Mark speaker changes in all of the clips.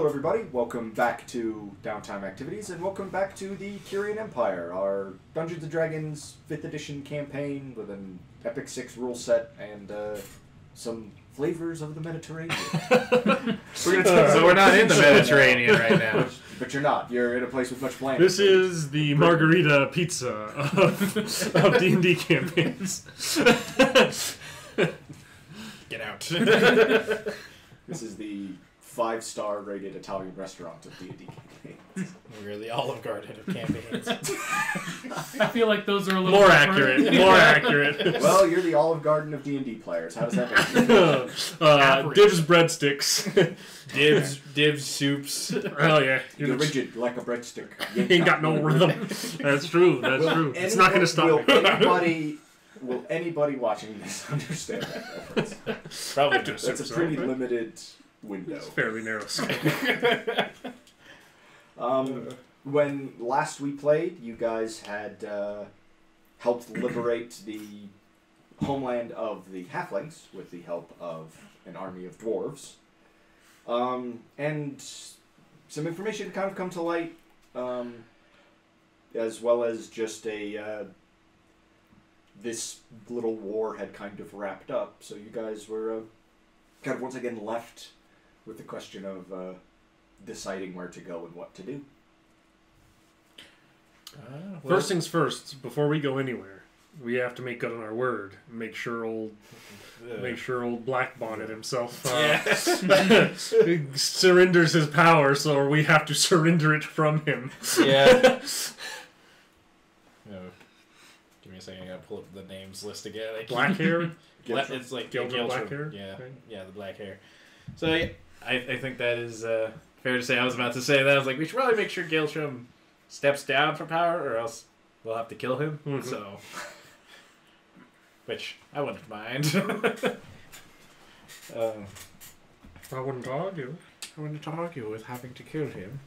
Speaker 1: Hello everybody, welcome back to Downtime Activities, and welcome back to the Curian Empire, our Dungeons & Dragons 5th edition campaign with an Epic 6 rule set and some flavors of the Mediterranean.
Speaker 2: So we're not in the Mediterranean right now.
Speaker 1: But you're not. You're in a place with much land.
Speaker 3: This is the margarita pizza of D&D campaigns.
Speaker 2: Get out.
Speaker 1: This is the 5-star rated Italian restaurant of D&D campaigns.
Speaker 2: We're the Olive Garden of campaigns.
Speaker 4: I feel like those are a little
Speaker 3: More
Speaker 4: different.
Speaker 3: accurate. More accurate.
Speaker 1: Well, you're the Olive Garden of D&D players. How does that make you?
Speaker 3: Dibs breadsticks.
Speaker 2: Dibs soups.
Speaker 3: Oh yeah.
Speaker 1: You're rigid like a breadstick. You
Speaker 3: Ain't got no rhythm. That's true. That's true. It's not going to stop me.
Speaker 1: Will anybody watching this understand that reference?
Speaker 2: Probably
Speaker 3: After
Speaker 2: not.
Speaker 1: That's a pretty limited window.
Speaker 3: It's fairly narrow scope.
Speaker 1: When last we played, you guys had helped liberate the homeland of the halflings with the help of an army of dwarves. And some information had kind of come to light, as well as just this little war had kind of wrapped up. So you guys were kind of once again left with the question of deciding where to go and what to do.
Speaker 3: First things first, before we go anywhere, we have to make good on our word. Make sure old Black Bonnet himself surrenders his power, so we have to surrender it from him.
Speaker 2: Yeah. Give me a second, I gotta pull up the names list again.
Speaker 3: Black hair?
Speaker 2: It's like
Speaker 3: Gailtram black hair?
Speaker 2: Yeah,
Speaker 3: Okay.
Speaker 2: yeah, the black hair. So yeah, I think that is fair to say. I was about to say that. I was like, we should probably make sure Gailtram steps down from power, or else we'll have to kill him.
Speaker 3: Mm-hmm.
Speaker 2: So, which I wouldn't mind.
Speaker 3: I wouldn't argue.
Speaker 2: I wouldn't argue with having to kill him.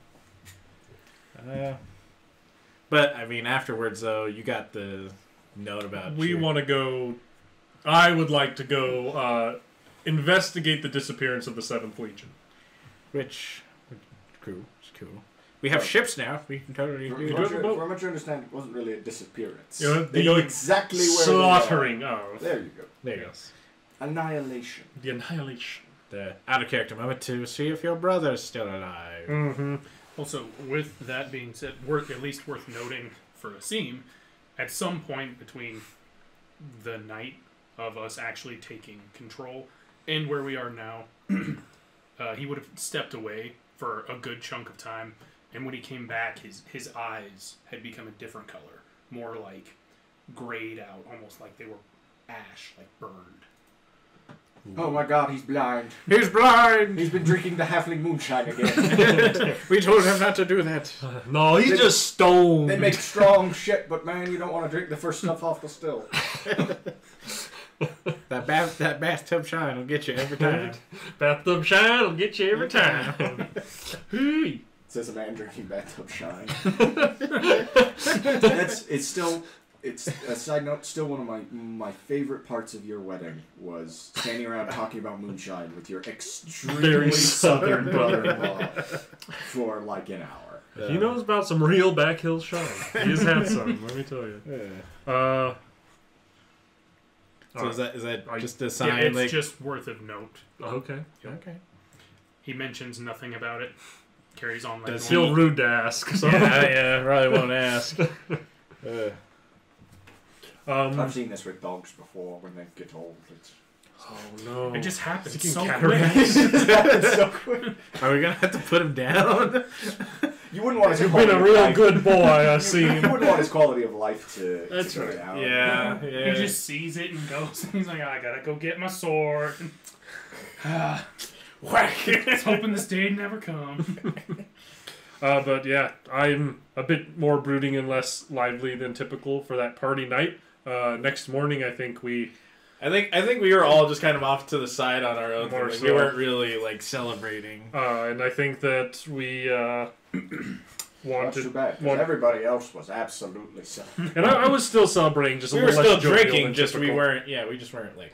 Speaker 2: But I mean, afterwards though, you got the note about.
Speaker 3: We want to go. I would like to go investigate the disappearance of the 7th Legion.
Speaker 2: Which, cool. It's cool. We have ships now. We can totally do it.
Speaker 1: From what you understand, it wasn't really a disappearance.
Speaker 3: You know,
Speaker 1: They know exactly where
Speaker 3: slaughtering
Speaker 1: they are.
Speaker 3: of
Speaker 1: There you go.
Speaker 2: There you go.
Speaker 1: Annihilation.
Speaker 3: the annihilation.
Speaker 2: The out of character moment to see if your brother's still alive.
Speaker 3: Mm-hmm.
Speaker 4: Also, with that being said, at least worth noting for Asim, at some point between the night of us actually taking control and where we are now, he would have stepped away for a good chunk of time, and when he came back, his eyes had become a different color, more like grayed out, almost like they were ash, like burned.
Speaker 1: Oh my god, he's blind.
Speaker 2: He's blind!
Speaker 1: He's been drinking the halfling moonshine again.
Speaker 2: We told him not to do that.
Speaker 3: No, he's just stoned.
Speaker 1: They make strong shit, but man, you don't want to drink the first stuff off the still.
Speaker 2: That bathtub shine will get you every time.
Speaker 3: Bathtub shine will get you every time. Hey.
Speaker 1: Says a man drinking bathtub shine. It's a side note. Still, one of my favorite parts of your wedding was standing around talking about moonshine with your extremely
Speaker 3: Very
Speaker 1: southern
Speaker 3: southern
Speaker 1: brother-in-law for like an hour.
Speaker 3: He knows about some real back hill shine. He's had some, let me tell you.
Speaker 2: So is that just a
Speaker 4: Yeah,
Speaker 2: sign?
Speaker 4: it's
Speaker 2: like
Speaker 4: just worth of note.
Speaker 3: Okay.
Speaker 2: okay.
Speaker 4: He mentions nothing about it. Carries on like
Speaker 2: Does
Speaker 4: normal.
Speaker 3: Feel rude to ask. So.
Speaker 2: Yeah, probably won't ask.
Speaker 1: I've seen this with dogs before when they get old.
Speaker 3: Oh no!
Speaker 4: It just happens
Speaker 3: Fucking
Speaker 4: so quick.
Speaker 3: cataracts.
Speaker 1: It happens so quick.
Speaker 2: Are we gonna have to put him down?
Speaker 1: You wouldn't want his
Speaker 3: You've
Speaker 1: quality
Speaker 3: been a
Speaker 1: of
Speaker 3: real
Speaker 1: life-
Speaker 3: good boy, I see.
Speaker 1: You wouldn't want his quality of life to
Speaker 3: That's
Speaker 1: go
Speaker 3: right.
Speaker 1: down.
Speaker 2: Yeah.
Speaker 4: He just sees it and goes. He's like, I gotta go get my sword.
Speaker 2: Whack!
Speaker 4: Let's hoping this day never come.
Speaker 3: But yeah, I'm a bit more brooding and less lively than typical for that party night. Next morning, I think we
Speaker 2: we were all just kind of off to the side on our own.
Speaker 3: More
Speaker 2: Like,
Speaker 3: so.
Speaker 2: we weren't really like celebrating.
Speaker 3: and I think that we
Speaker 1: That's too bad, 'cause everybody else was absolutely celebrating.
Speaker 3: and I was still celebrating, just a
Speaker 2: We were
Speaker 3: little
Speaker 2: still
Speaker 3: less jovial
Speaker 2: drinking,
Speaker 3: than
Speaker 2: just we
Speaker 3: typical.
Speaker 2: weren't. Yeah, we just weren't like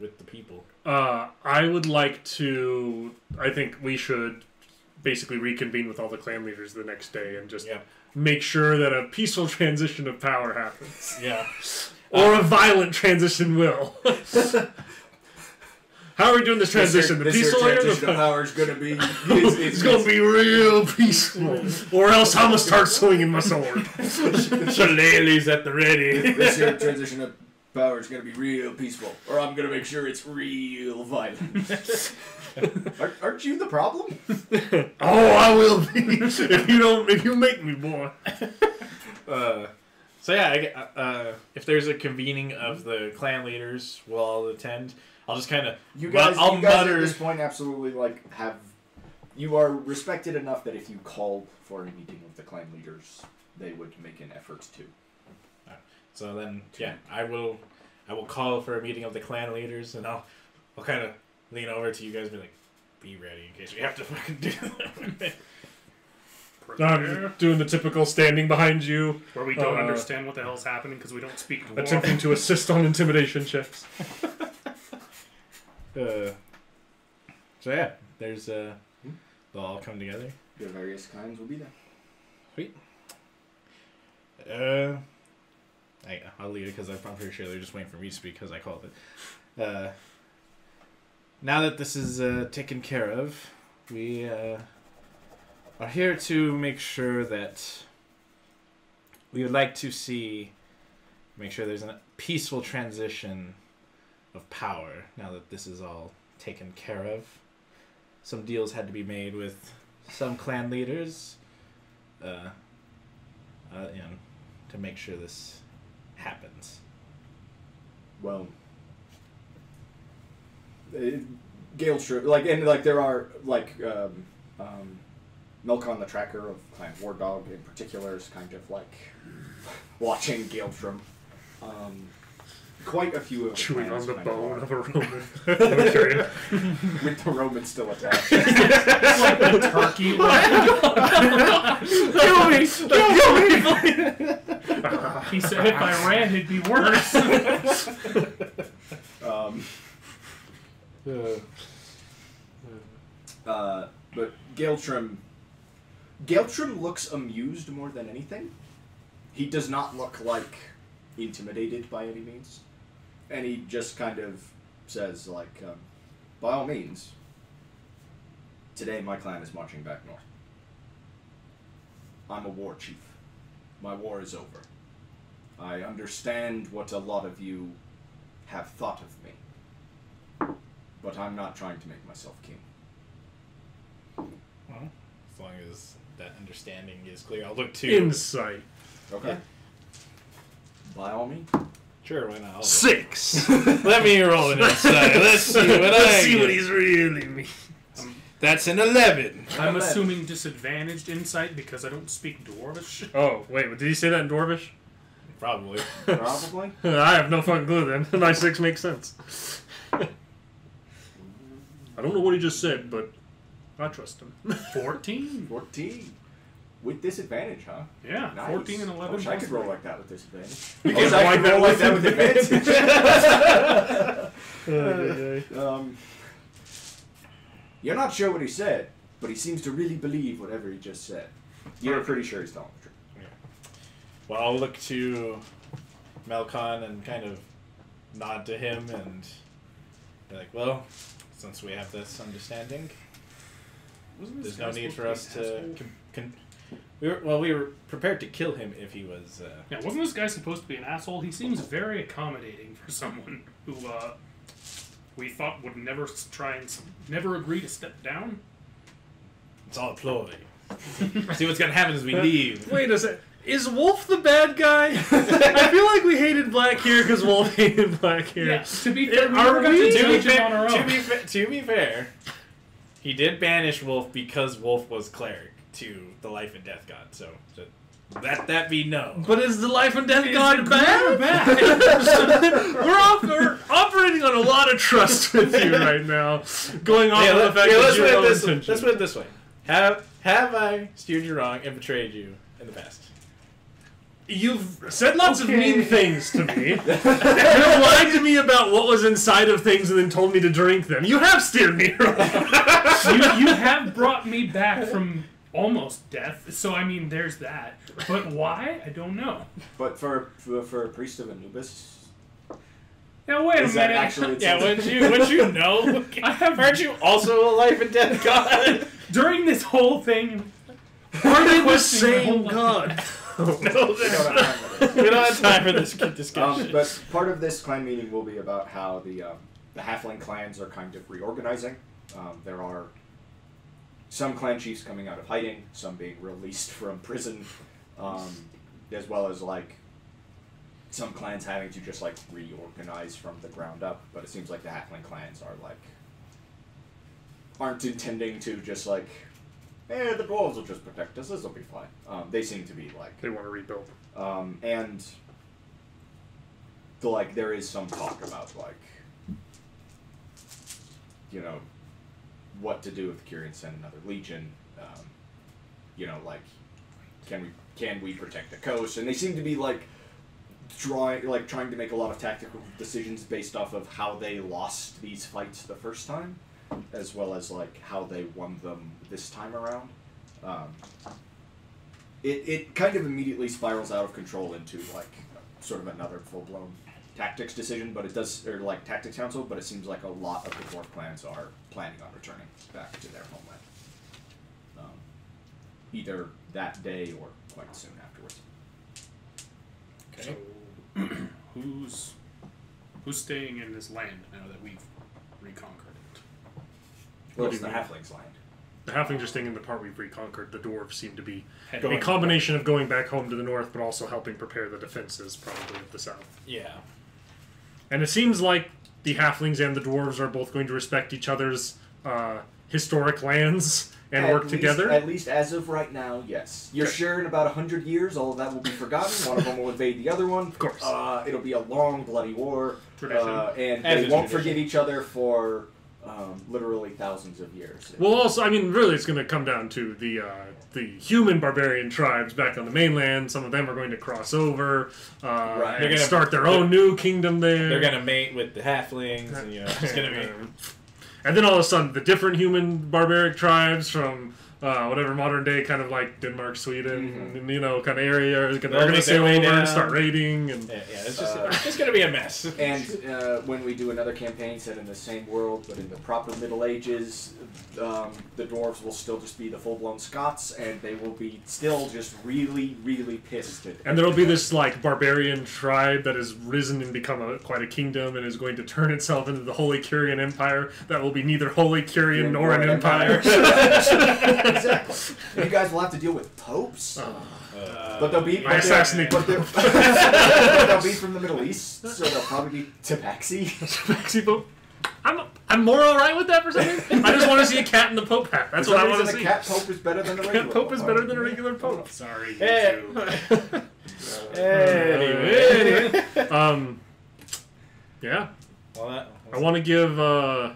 Speaker 2: with the people.
Speaker 3: I would like to. I think we should basically reconvene with all the clan leaders the next day and just
Speaker 2: Yeah.
Speaker 3: make sure that a peaceful transition of power happens.
Speaker 2: Yeah.
Speaker 3: Or a violent transition will. How are we doing this transition? The peaceful way or
Speaker 1: transition
Speaker 3: the
Speaker 1: of power is going to be...
Speaker 3: It's going to be real peaceful. Or else I'm going to start swinging my sword.
Speaker 2: Shillelagh's at the ready.
Speaker 1: This here transition of power is going to be real peaceful. Or I'm going to make sure it's real violent. Aren't you the problem?
Speaker 3: Oh, I will be. If you make me, boy.
Speaker 2: So yeah, if there's a convening of the clan leaders, we'll all attend. I'll just kind of...
Speaker 1: You guys
Speaker 2: mutter...
Speaker 1: at this point absolutely, have... You are respected enough that if you called for a meeting of the clan leaders, they would make an effort to.
Speaker 2: So then, yeah, I will call for a meeting of the clan leaders, and I'll kind of lean over to you guys and be like, be ready in case we have to fucking do that.
Speaker 3: I'm doing the typical standing behind you.
Speaker 4: Where we don't understand what the hell's happening because we don't speak dwarf.
Speaker 3: Attempting to assist on intimidation checks.
Speaker 2: So yeah, there's they'll all come together.
Speaker 1: The various clans will be there.
Speaker 2: Sweet. I'll leave it because I'm pretty sure they're just waiting for me to speak because I called it. Now that this is taken care of, we are here to make sure that we would like to make sure there's a peaceful transition of power now that this is all taken care of. Some deals had to be made with some clan leaders to make sure this happens.
Speaker 1: Well, Gailtram, there are Milcon the Tracker of Clan War Dog in particular is kind of watching Gailtram. Quite a few of the
Speaker 3: Chewing on
Speaker 1: clans
Speaker 3: the
Speaker 1: kind
Speaker 3: bone
Speaker 1: of
Speaker 3: of a Roman. Curian.
Speaker 1: with the Roman still attached.
Speaker 4: Like the turkey
Speaker 2: Kill me!
Speaker 4: He said if I ran, it'd be worse.
Speaker 1: But Gailtram looks amused more than anything. He does not look intimidated by any means. And he just kind of says, by all means, today my clan is marching back north. I'm a war chief. My war is over. I understand what a lot of you have thought of me. But I'm not trying to make myself king.
Speaker 2: Well, as long as that understanding is clear, I'll look to...
Speaker 3: Insight.
Speaker 1: Okay?
Speaker 2: Yeah.
Speaker 1: By all means.
Speaker 2: Sure, why not?
Speaker 3: 6.
Speaker 2: Let me roll an insight. Let's see what
Speaker 3: Let's see what he's really means.
Speaker 2: That's an 11.
Speaker 4: I'm assuming disadvantaged insight because I don't speak Dwarvish.
Speaker 3: Oh, wait, did he say that in Dwarvish?
Speaker 2: Probably.
Speaker 1: Probably.
Speaker 3: I have no fucking clue then. My 6 makes sense. I don't know what he just said, but I trust him.
Speaker 4: 14?
Speaker 1: 14. With disadvantage, huh?
Speaker 4: Yeah,
Speaker 1: Nice.
Speaker 4: 14 and 11.
Speaker 1: I wish I could
Speaker 4: plus
Speaker 1: roll like that with disadvantage.
Speaker 3: You
Speaker 1: I wish
Speaker 3: can
Speaker 1: I could roll like that with advantage. You're not sure what he said, but he seems to really believe whatever he just said. You're pretty sure he's telling the truth.
Speaker 2: Well, I'll look to Melkon and kind of nod to him and be like, well, since we have this understanding, there's no need for us to... We were prepared to kill him if he was...
Speaker 4: Yeah, wasn't this guy supposed to be an asshole? He seems very accommodating for someone who we thought would never never agree to step down.
Speaker 2: It's all a ploy. See what's going to happen as we leave.
Speaker 3: Wait a sec. Is Wolf the bad guy? I feel like we hated Black here because Wolf hated Black here.
Speaker 4: Yeah, to be fair,
Speaker 2: To be fair, he did banish Wolf because Wolf was cleric to the life and death god, so let that be known.
Speaker 3: But is the life and death god bad? We're operating on a lot of trust with you right now. Going on with the fact that you have no intention.
Speaker 2: Let's put it this way. Have I steered you wrong and betrayed you in the past?
Speaker 3: You've said lots of mean things to me. You've lied to me about what was inside of things and then told me to drink them. You have steered me wrong.
Speaker 4: You have brought me back from almost death, so I mean, there's that. But why? I don't know.
Speaker 1: But for a priest of Anubis,
Speaker 4: Now wait a
Speaker 1: is that
Speaker 4: minute.
Speaker 1: actually
Speaker 2: Yeah, wouldn't you know?
Speaker 4: I have
Speaker 2: Aren't you also a life and death god?
Speaker 4: during this whole thing.
Speaker 3: Are they the
Speaker 4: questioning my
Speaker 3: same
Speaker 4: whole
Speaker 3: god?
Speaker 2: No,
Speaker 1: We don't have time for this.
Speaker 2: we don't have time for this discussion.
Speaker 1: But part of this clan meeting will be about how the halfling clans are kind of reorganizing. There are some clan chiefs coming out of hiding, some being released from prison, as well as like some clans having to just like reorganize from the ground up. But it seems like the halfling clans aren't intending to just like, the dwarves will just protect us. This will be fine. They seem to be like
Speaker 3: They want to rebuild.
Speaker 1: and there is some talk about what to do if the Curians send another legion. Can we protect the coast? And they seem to be trying to make a lot of tactical decisions based off of how they lost these fights the first time, as well as how they won them this time around. It kind of immediately spirals out of control into sort of another full-blown tactics decision, but it does, or tactics council, but it seems like a lot of the dwarf clans are planning on returning back to their homeland. Either that day or quite soon afterwards.
Speaker 4: So, who's staying in this land now that we've reconquered it?
Speaker 1: Well,
Speaker 3: What
Speaker 1: it's
Speaker 3: do
Speaker 1: the
Speaker 3: you mean?
Speaker 1: halflings' land.
Speaker 3: The halflings are staying in the part we've reconquered. The dwarves seem to be
Speaker 4: Going
Speaker 3: a combination of going back home to the north, but also helping prepare the defenses, probably, of the south.
Speaker 2: Yeah.
Speaker 3: And it seems like the halflings and the dwarves are both going to respect each other's historic lands and work together.
Speaker 1: At least as of right now, yes. You're sure in about 100 years all of that will be forgotten. One of them will invade the other one.
Speaker 3: Of course.
Speaker 1: It'll be a long, bloody war.
Speaker 3: Tradition.
Speaker 1: And
Speaker 2: As
Speaker 1: they
Speaker 2: is
Speaker 1: won't
Speaker 2: tradition.
Speaker 1: forgive each other for literally thousands of years.
Speaker 3: Well, also, I mean, really, it's going to come down to the human barbarian tribes back on the mainland. Some of them are going to cross over,
Speaker 1: Right.
Speaker 3: and
Speaker 2: They're gonna-
Speaker 3: start their own new kingdom there.
Speaker 2: They're gonna mate with the halflings, and it's gonna be.
Speaker 3: And then all of a sudden, the different human barbaric tribes from whatever modern day kind of like Denmark, Sweden, and, kind of area are going to
Speaker 2: make
Speaker 3: sail
Speaker 2: their way
Speaker 3: over
Speaker 2: down.
Speaker 3: and start raiding. And
Speaker 2: Yeah, it's just gonna be a mess.
Speaker 1: And when we do another campaign set in the same world, but in the proper Middle Ages, the dwarves will still just be the full-blown Scots, and they will be still just really, really pissed at
Speaker 3: and there will be this like barbarian tribe that has risen and become quite a kingdom and is going to turn itself into the Holy Curian Empire. That will be neither Holy Curian nor an empire.
Speaker 1: Exactly. And you guys will have to deal with popes. But they'll be
Speaker 3: I assassinate
Speaker 1: but they'll be from the Middle East, so they'll probably be Tabaxi.
Speaker 3: I'm more alright with that for some reason. I just want to see a cat in the Pope hat. That's
Speaker 1: For
Speaker 3: what
Speaker 1: some
Speaker 3: I want to
Speaker 1: reason,
Speaker 3: see.
Speaker 1: a cat pope is better than the regular
Speaker 3: Cat Pope is
Speaker 1: one.
Speaker 3: better than a regular Pope.
Speaker 4: Sorry, you
Speaker 2: Hey.
Speaker 4: two.
Speaker 2: Anyway.
Speaker 3: Yeah.
Speaker 2: Well,
Speaker 3: I want to give the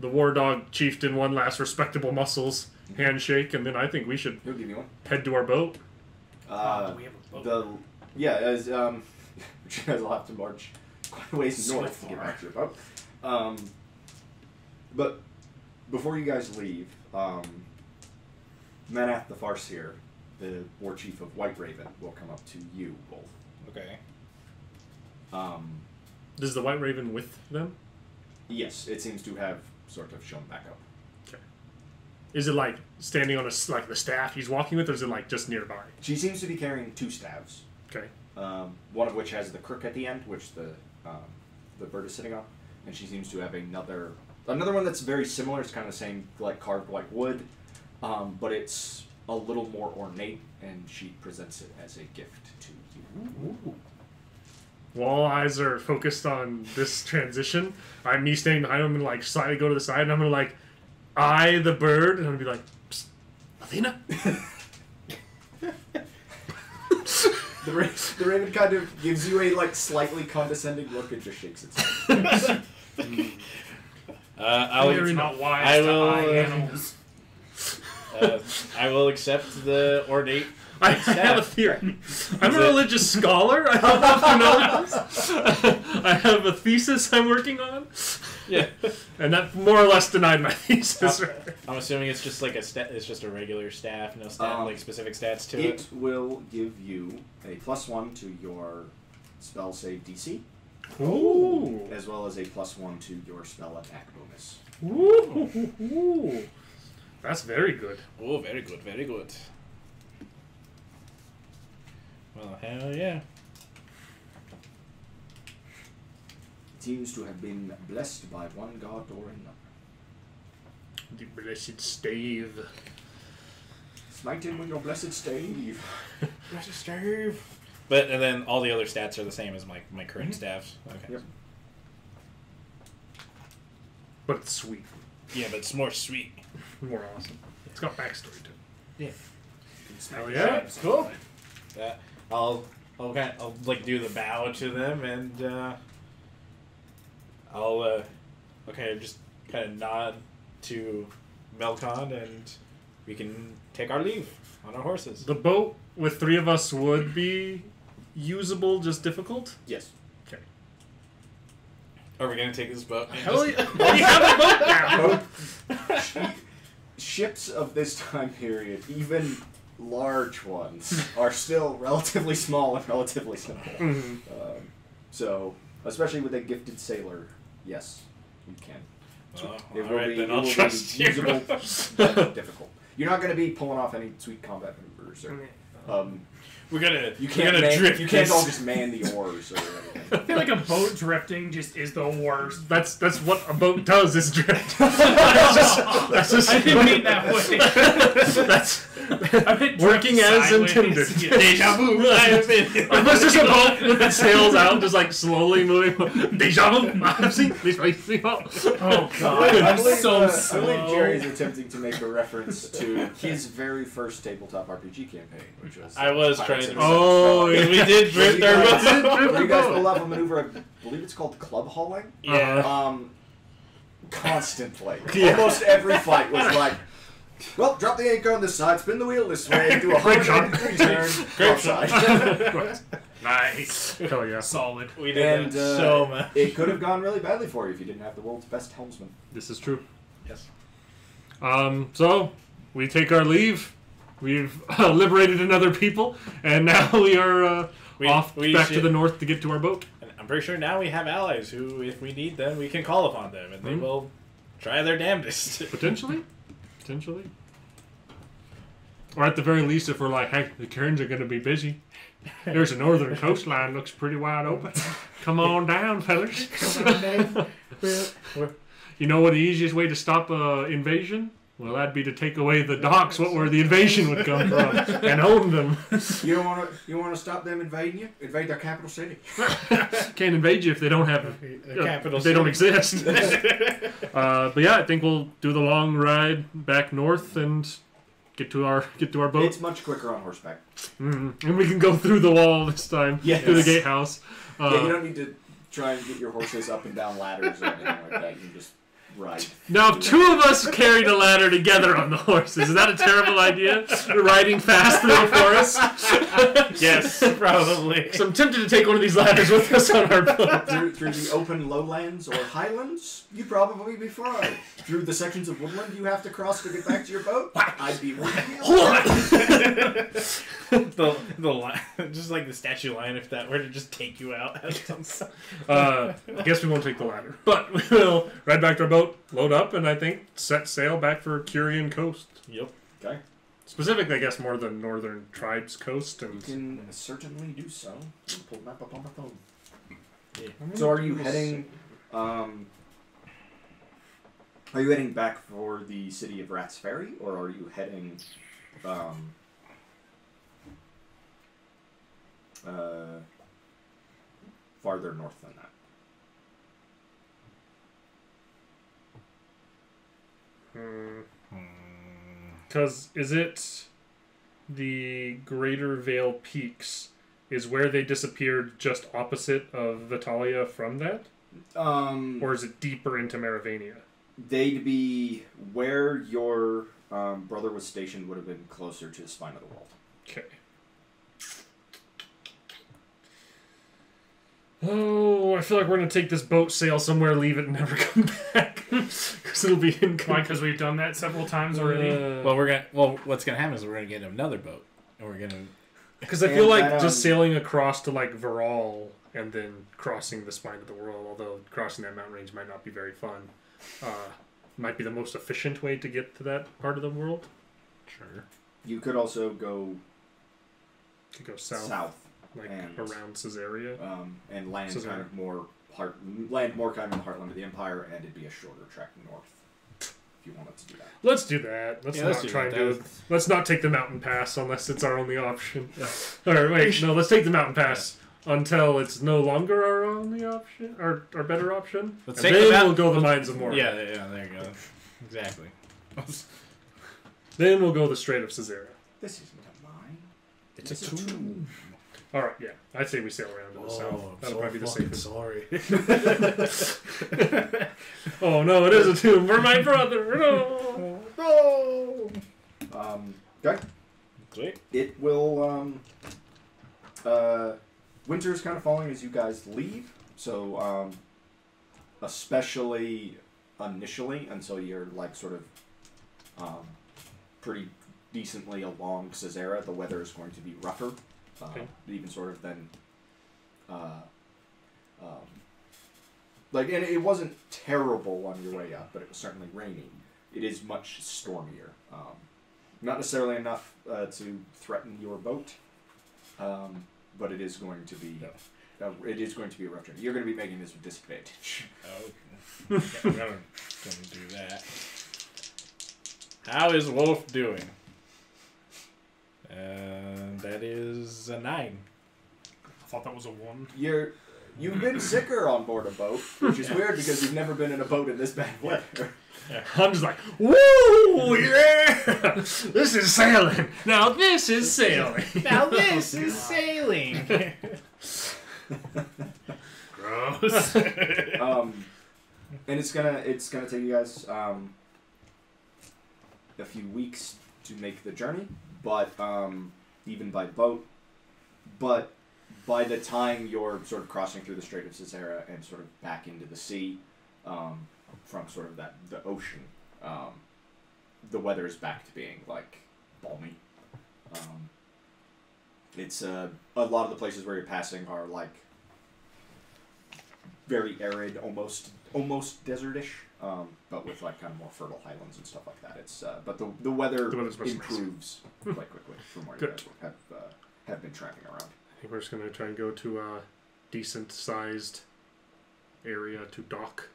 Speaker 3: War Dog Chieftain one last respectable muscles handshake, and then I think we should
Speaker 1: He'll give you one.
Speaker 3: head to our boat.
Speaker 4: We have a boat.
Speaker 1: As which you guys will have to march quite a ways
Speaker 4: So
Speaker 1: north to get
Speaker 4: far.
Speaker 1: back to your boat. But before you guys leave, Manath the Farseer, the war chief of White Raven, will come up to you both.
Speaker 2: okay.
Speaker 3: Is the White Raven with them?
Speaker 1: Yes, it seems to have sort of shown back up.
Speaker 3: Okay. Is it like standing on like the staff he's walking with, or is it like just nearby?
Speaker 1: She seems to be carrying two staves,
Speaker 3: Okay.
Speaker 1: one of which has the crook at the end, which the bird is sitting on, and she seems to have another one that's very similar. It's kind of the same, like carved white wood, but it's a little more ornate, and she presents it as a gift to you.
Speaker 3: While all eyes are focused on this transition, me standing behind him and like slightly go to the side, and I'm gonna like eye the bird, and I'm gonna be like, "Psst, Athena."
Speaker 1: The raven kind of gives you a like condescending look and just shakes its head.
Speaker 4: It's not wise
Speaker 2: I
Speaker 4: to
Speaker 2: will,
Speaker 4: eye animals.
Speaker 2: I will accept the ornate
Speaker 3: I have a theory. I'm a religious scholar. I don't know if you know this. I have a thesis I'm working on.
Speaker 2: Yeah.
Speaker 3: And that more or less denied my thesis.
Speaker 2: I'm assuming it's just like it's just a regular staff, no like specific stats to it.
Speaker 1: It will give you a +1 to your spell save DC,
Speaker 3: Ooh.
Speaker 1: as well as a +1 to your spell attack bonus.
Speaker 3: Ooh. That's very good.
Speaker 2: Oh, very good, very good. Well, hell yeah.
Speaker 1: Seems to have been blessed by one god or another.
Speaker 3: The blessed stave.
Speaker 1: Smite him with your blessed stave.
Speaker 2: Blessed stave. But and then all the other stats are the same as my current staffs. Okay.
Speaker 1: Yep.
Speaker 3: But it's sweet.
Speaker 2: Yeah, but it's more sweet.
Speaker 3: More awesome. It's got backstory to it.
Speaker 2: Yeah.
Speaker 3: Hell yeah.
Speaker 2: It's cool. I'll like do the bow to them and I'll just kind of nod to Melkon and we can take our leave on our horses.
Speaker 3: The boat with 3 of us would be usable, just difficult?
Speaker 1: Yes.
Speaker 3: Okay.
Speaker 2: Are we gonna take this boat? And
Speaker 3: Hell
Speaker 2: just-
Speaker 3: yeah. We have a boat now!
Speaker 1: Ships of this time period, even large ones, are still relatively small and relatively simple.
Speaker 3: Mhm.
Speaker 1: So, especially with a gifted sailor, yes, you can. It will
Speaker 2: alright,
Speaker 1: be,
Speaker 2: then
Speaker 1: it
Speaker 2: I'll
Speaker 1: will
Speaker 2: trust
Speaker 1: be
Speaker 2: you.
Speaker 1: usable, but difficult. You're not going to be pulling off any sweet combat maneuvers. Or,
Speaker 2: We're gonna
Speaker 1: drift. You can't
Speaker 2: this.
Speaker 1: all just man the oars or anything.
Speaker 5: I feel like a boat drifting just is the worst.
Speaker 3: That's what a boat does, is drift. that's just
Speaker 5: I didn't mean that way.
Speaker 3: That's
Speaker 5: I meant
Speaker 3: working
Speaker 5: drift
Speaker 3: as
Speaker 5: sideways.
Speaker 3: intended.
Speaker 5: Yeah.
Speaker 2: Deja vu. I have been.
Speaker 3: It's just a boat with its sails out, just like slowly moving. Deja vu. I've seen this place before.
Speaker 5: Oh god,
Speaker 1: I
Speaker 5: I'm
Speaker 1: believe,
Speaker 5: so
Speaker 1: I believe
Speaker 5: slow.
Speaker 1: Jerry's attempting to make a reference to his very first tabletop RPG campaign, which was...
Speaker 2: I was trying to.
Speaker 3: Oh,
Speaker 2: yeah. We did drift our boat.
Speaker 1: Where you guys pull off a maneuver, I believe it's called club hauling.
Speaker 2: Yeah.
Speaker 1: Constantly.
Speaker 3: Yeah.
Speaker 1: Almost every fight was like, well, drop the anchor on this side, spin the wheel this way, do a 180 turn,
Speaker 2: Great
Speaker 1: upside.
Speaker 3: Nice. Hell yeah.
Speaker 5: Solid.
Speaker 2: We did
Speaker 1: And
Speaker 2: that so much.
Speaker 1: it could have gone really badly for you if you didn't have the world's best helmsman.
Speaker 3: This is true.
Speaker 2: Yes.
Speaker 3: So we take our leave. We've liberated another people, and now we are off back to the north to get to our boat.
Speaker 2: And I'm pretty sure now we have allies who, if we need them, we can call upon them, and they will try their damnedest.
Speaker 3: Potentially. Or at the very least, if we're like, hey, the Curians are going to be busy. There's a northern coastline, looks pretty wide open. Come on down, fellas. You know what the easiest way to stop invasion? Well, that'd be to take away the docks, where the invasion would come from, and own them.
Speaker 1: You don't want to stop them invading you? Invade their capital city.
Speaker 3: Can't invade you if they don't have
Speaker 2: capital
Speaker 3: if they don't
Speaker 2: city.
Speaker 3: exist. But yeah, I think we'll do the long ride back north and get to our boat.
Speaker 1: It's much quicker on horseback.
Speaker 3: And we can go through the wall this time,
Speaker 1: Yes.
Speaker 3: through the gatehouse.
Speaker 1: Yeah, you don't need to try and get your horses up and down ladders or anything like that. You can just ride.
Speaker 3: Now, if 2 of us carried a ladder together on the horses, is that a terrible idea? We're riding fast through the forest.
Speaker 2: Yes, probably.
Speaker 3: So I'm tempted to take one of these ladders with us on our boat.
Speaker 1: Through the open lowlands or highlands, you'd probably be fine. Through the sections of woodland you have to cross to get back to your boat, I'd be real.
Speaker 2: the line, just like the statue line, if that were to just take you out.
Speaker 3: I guess we won't take the ladder, but we will ride back to our boat, load up, and I think set sail back for Curian coast.
Speaker 2: Yep.
Speaker 1: Okay.
Speaker 3: Specifically, I guess more the northern tribes coast.
Speaker 1: You
Speaker 3: And
Speaker 1: can certainly do so. Pull the map up on my phone.
Speaker 2: Yeah.
Speaker 1: So are you heading... Are you heading back for the city of Rat's Ferry, or are you heading farther north than that?
Speaker 3: because is it the Greater Vale Peaks is where they disappeared just opposite of Vitalia from that? Or is it deeper into Merovania?
Speaker 1: They'd be where your brother was stationed would have been closer to the spine of the world.
Speaker 3: Okay. Oh, I feel like we're gonna take this boat, sail somewhere, leave it, and never come back. Because it'll be
Speaker 4: Why?
Speaker 3: incomplete.
Speaker 4: Because we've done that several times already.
Speaker 2: What's gonna happen is we're gonna get another boat, and we're gonna.
Speaker 3: Because I feel like
Speaker 1: that,
Speaker 3: just sailing across to like Viral and then crossing the spine of the world, although crossing that mountain range might not be very fun, might be the most efficient way to get to that part of the world.
Speaker 2: Sure.
Speaker 1: You could also go
Speaker 3: To go south, like
Speaker 1: and,
Speaker 3: around Caesarea.
Speaker 1: and land
Speaker 3: Caesarea.
Speaker 1: kind of more kind of in the heartland of the empire, and it'd be a shorter trek north if you wanted to do that.
Speaker 3: Let's do that. Let's not
Speaker 2: do
Speaker 3: try
Speaker 2: that.
Speaker 3: and do it. Let's not take the mountain pass unless it's our only option. Or wait, no, let's take the mountain pass until it's no longer our only option, our better option.
Speaker 2: Let's
Speaker 3: and
Speaker 2: take the
Speaker 3: then
Speaker 2: mount-
Speaker 3: we'll go the Mines of Moria.
Speaker 2: Yeah, there you go. Exactly.
Speaker 3: Then we'll go the Strait of Caesarea.
Speaker 1: This isn't a mine.
Speaker 2: It's a tomb.
Speaker 3: All right, yeah. I'd say we sail around to the south. That'll probably be the safest.
Speaker 2: Sorry.
Speaker 3: Oh no, it is a tomb for my brother. No.
Speaker 2: No.
Speaker 1: Okay.
Speaker 2: Sweet.
Speaker 1: It will. Winter is kind of falling as you guys leave, so especially initially until you're like sort of pretty decently along Caesarea, the weather is going to be rougher, even sort of than. Like, and it wasn't terrible on your way up, but it was certainly raining. It is much stormier. Not necessarily enough to threaten your boat, but it is going to be. It is going to be a rough journey. You're going to be making this with disadvantage.
Speaker 2: Okay. I'm gonna do that. How is Wolf doing? That is a 9.
Speaker 4: I thought that was a 1.
Speaker 1: You've been sicker on board a boat, which is weird because you've never been in a boat in this bad weather.
Speaker 3: I'm just like, woo, yeah! This is sailing. Now this is sailing.
Speaker 2: Now this is sailing.
Speaker 4: Gross.
Speaker 1: And it's gonna take you guys a few weeks to make the journey, but even by boat. But by the time you're sort of crossing through the Strait of Caesarea and sort of back into the sea, from sort of the ocean, the weather is back to being like balmy. It's a lot of the places where you're passing are like very arid, almost desertish, but with like kind of more fertile highlands and stuff like that. It's but the weather improves quite quickly from where you guys have been traveling around.
Speaker 3: I think we're just gonna try and go to a decent-sized area to dock.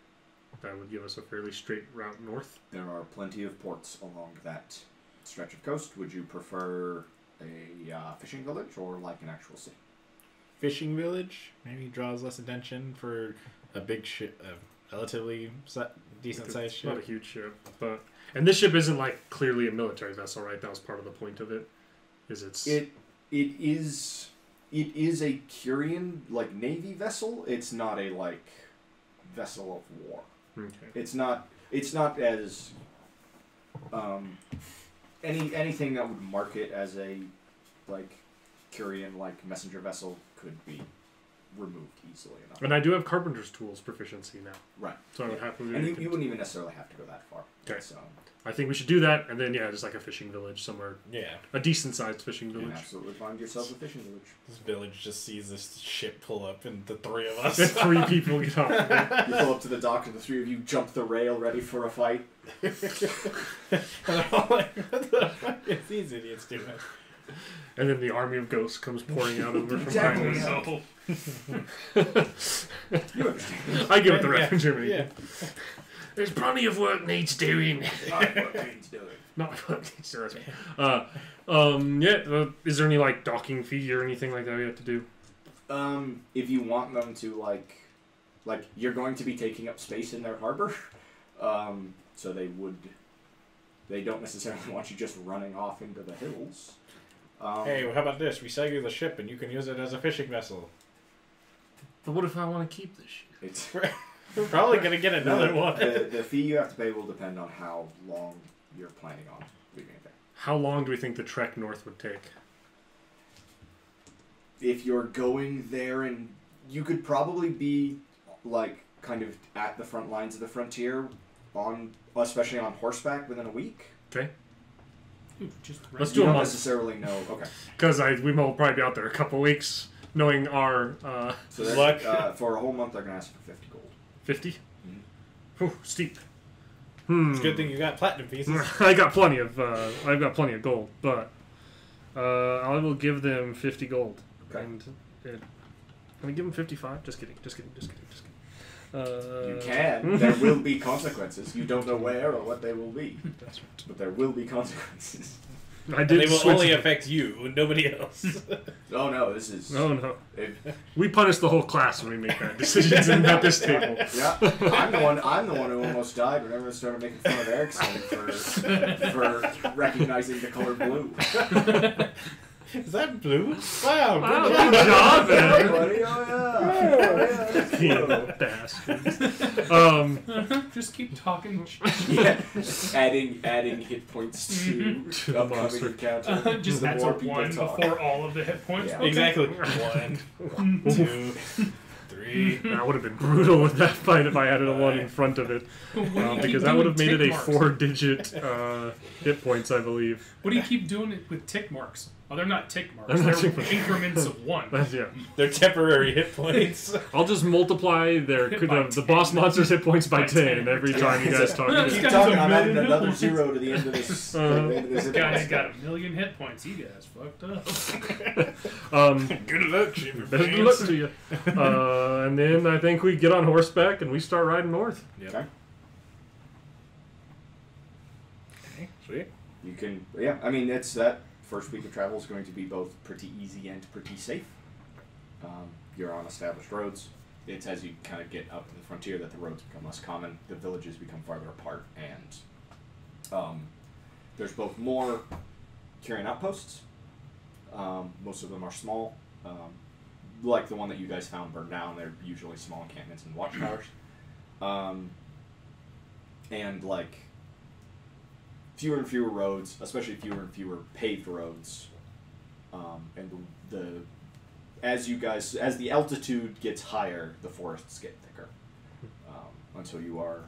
Speaker 3: That would give us a fairly straight route north.
Speaker 1: There are plenty of ports along that stretch of coast. Would you prefer a fishing village or like an actual city?
Speaker 2: Fishing village maybe draws less attention for a big ship, a relatively decent sized ship.
Speaker 3: Not a huge ship, and this ship isn't like clearly a military vessel, right? That was part of the point of it.
Speaker 1: It is a Curian like navy vessel. It's not a like vessel of war.
Speaker 3: Okay.
Speaker 1: It's not as anything that would mark it as a like Curian like messenger vessel could be removed easily enough.
Speaker 3: And I do have carpenter's tools proficiency now.
Speaker 1: Right.
Speaker 3: So I would happily.
Speaker 1: And you wouldn't even necessarily have to go that far.
Speaker 3: Okay.
Speaker 1: So
Speaker 3: I think we should do that, and then just like a fishing village somewhere.
Speaker 2: Yeah.
Speaker 3: A decent-sized fishing
Speaker 1: you can
Speaker 3: village.
Speaker 1: absolutely find yourself a fishing village.
Speaker 2: This village just sees this ship pull up, and the 3 of us.
Speaker 3: 3 people get off of it.
Speaker 1: You pull up to the dock, and the 3 of you jump the rail, ready for a fight.
Speaker 2: And they're all like, what the fuck is these idiots doing?
Speaker 3: And then the army of ghosts comes pouring out over from
Speaker 1: Exactly.
Speaker 3: behind us.
Speaker 4: No.
Speaker 1: You understand.
Speaker 3: I get what the reference you're making.
Speaker 2: Yeah.
Speaker 3: There's plenty of work needs doing.
Speaker 1: Not what Kane's doing.
Speaker 3: Not what needs doing. Is there any like docking fee or anything like that we have to do?
Speaker 1: If you want them to like you're going to be taking up space in their harbor, so they don't necessarily want you just running off into the hills.
Speaker 2: Hey, well, how about this? We sell you the ship, and you can use it as a fishing vessel.
Speaker 3: But what if I want to keep this shit?
Speaker 1: It's
Speaker 2: We're probably gonna get another one.
Speaker 1: the fee you have to pay will depend on how long you're planning on leaving it there.
Speaker 3: How long do we think the trek north would take?
Speaker 1: If you're going there in You could probably be, like, kind of at the front lines of the frontier, especially on horseback, within a week.
Speaker 3: Okay.
Speaker 4: Ooh, just
Speaker 3: Let's
Speaker 1: You
Speaker 3: do a
Speaker 1: don't
Speaker 3: month.
Speaker 1: necessarily know. Okay.
Speaker 3: Because we will probably be out there a couple weeks, knowing our
Speaker 1: So
Speaker 2: Luck.
Speaker 1: for a whole month, they're going to ask for 50 gold.
Speaker 3: 50.
Speaker 1: Mm-hmm.
Speaker 3: Ooh, steep.
Speaker 2: It's a good thing you got platinum pieces.
Speaker 3: I got plenty of. I've got plenty of gold, but I will give them 50 gold.
Speaker 1: Okay.
Speaker 3: And can I give them 55? Just kidding.
Speaker 1: You can. There will be consequences. You don't know where or what they will be.
Speaker 3: That's right.
Speaker 1: But there will be consequences.
Speaker 3: I
Speaker 2: And
Speaker 3: did
Speaker 2: they will
Speaker 3: switch
Speaker 2: only
Speaker 3: it.
Speaker 2: affect you and nobody else.
Speaker 1: Oh no, this is...
Speaker 3: Oh no.
Speaker 1: If,
Speaker 3: We punish the whole class when we make bad decisions at this table.
Speaker 1: yeah, I'm the one who almost died whenever I started making fun of Erickson for recognizing the color blue.
Speaker 2: Is that blue? Wow,
Speaker 3: Wow,
Speaker 2: good
Speaker 3: good job,
Speaker 1: Oh,
Speaker 3: man.
Speaker 1: buddy, oh yeah.
Speaker 3: You bastards.
Speaker 4: just keep talking.
Speaker 1: Yeah, adding hit points to
Speaker 3: To the
Speaker 1: upcoming
Speaker 3: monster.
Speaker 1: encounter.
Speaker 5: Just
Speaker 1: the
Speaker 5: that's a
Speaker 1: more people
Speaker 5: 1
Speaker 1: talk.
Speaker 5: before all of the hit points.
Speaker 1: Yeah.
Speaker 5: Okay.
Speaker 2: Exactly. 1, 2, 3.
Speaker 3: That would have been brutal with that fight if I added a 1 in front of it.
Speaker 5: What do you keep
Speaker 3: Because that
Speaker 5: doing
Speaker 3: would have made it
Speaker 5: tick
Speaker 3: a
Speaker 5: marks?
Speaker 3: 4-digit hit points, I believe.
Speaker 5: What do you keep doing it with tick marks? Oh, they're not tick marks.
Speaker 3: They're
Speaker 5: They're,
Speaker 3: not tick marks.
Speaker 5: increments of 1.
Speaker 3: That's, yeah.
Speaker 2: They're temporary hit points.
Speaker 3: I'll just multiply
Speaker 5: By
Speaker 3: the boss monster's hit points by
Speaker 5: By
Speaker 3: 10 every time you guys talk.
Speaker 5: No,
Speaker 1: Keep
Speaker 5: this guy's
Speaker 1: talking.
Speaker 5: a
Speaker 1: I'm adding
Speaker 5: million
Speaker 1: another
Speaker 5: hit
Speaker 1: 0 to the end of this.
Speaker 5: This
Speaker 1: hit
Speaker 5: guy's
Speaker 1: points.
Speaker 5: got a million hit points. You guys fucked up.
Speaker 2: Good luck, Shiver
Speaker 3: Best of luck to you. And then I think we get on horseback and we start riding north.
Speaker 1: Okay.
Speaker 2: Okay, sweet.
Speaker 1: You can, yeah. I mean, it's that first week of travel is going to be both pretty easy and pretty safe. You're on established roads. It's as you kind of get up to the frontier that the roads become less common. The villages become farther apart, and there's both more Curian outposts. Most of them are small, like the one that you guys found burned down. They're usually small encampments and watchtowers, and like fewer and fewer roads, especially fewer and fewer paved roads, and as the altitude gets higher, the forests get thicker, until you are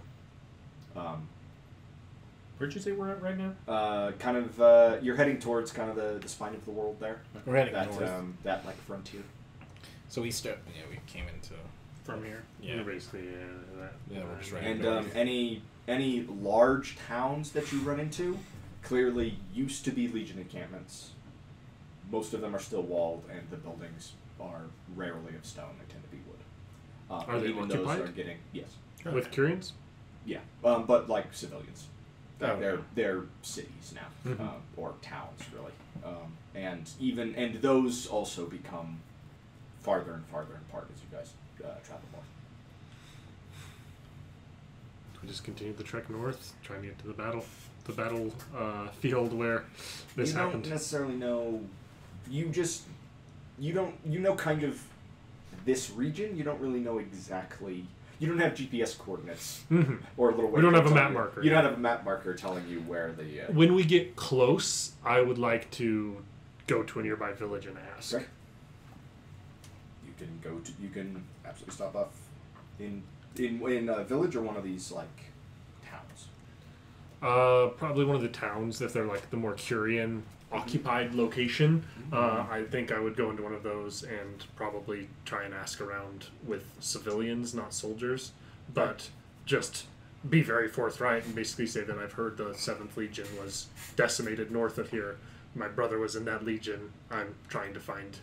Speaker 4: Where'd you say we're at right now?
Speaker 1: you're heading towards kind of the spine of the world there.
Speaker 2: We're heading
Speaker 1: That
Speaker 2: north.
Speaker 1: that like frontier.
Speaker 2: So we we came into
Speaker 4: From here.
Speaker 2: yeah.
Speaker 3: Basically,
Speaker 2: Yeah, we're just right.
Speaker 1: And any large towns that you run into clearly used to be Legion encampments. Most of them are still walled, and the buildings are rarely of stone. They tend to be wood.
Speaker 3: Are they
Speaker 1: even
Speaker 3: occupied?
Speaker 1: those are getting yes,
Speaker 3: with Curians?
Speaker 1: yeah, but like civilians.
Speaker 2: Oh,
Speaker 1: They're cities now,
Speaker 3: Mhm.
Speaker 1: or towns really, and those also become farther and farther apart as you guys travel more.
Speaker 3: We just continue the trek north, trying to get to the battle field where this
Speaker 1: you
Speaker 3: happened.
Speaker 1: don't necessarily know. You know kind of this region. You don't really know exactly. You don't have GPS coordinates
Speaker 3: Mhm.
Speaker 1: or a little.
Speaker 3: We don't have a
Speaker 1: telling
Speaker 3: map
Speaker 1: you-
Speaker 3: marker,
Speaker 1: You
Speaker 3: yeah.
Speaker 1: don't have a map marker telling you where the.
Speaker 3: When we get close, I would like to go to a nearby village and ask.
Speaker 1: Okay. You can go to. You can absolutely stop off in a village or one of these like towns.
Speaker 3: Probably one of the towns, if they're like the more Curian occupied location. I think I would go into one of those and probably try and ask around with civilians, not soldiers, but just be very forthright and basically say that I've heard the 7th Legion was decimated north of here. My brother was in that legion. I'm trying to find,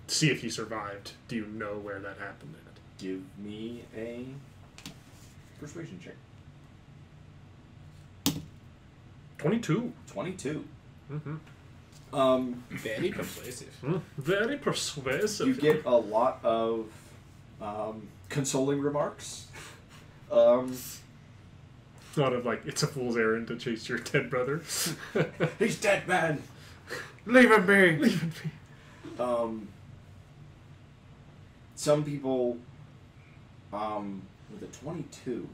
Speaker 3: see if he survived. Do you know where that happened at?
Speaker 1: Give me a persuasion check.
Speaker 3: 22.
Speaker 1: 22.
Speaker 3: Mm-hmm.
Speaker 2: Very persuasive.
Speaker 3: Very persuasive.
Speaker 1: You get a lot of consoling remarks.
Speaker 3: Not of like, it's a fool's errand to chase your dead brother.
Speaker 1: He's dead, man.
Speaker 2: Leave him be.
Speaker 3: Leave it be.
Speaker 1: Some people with a 22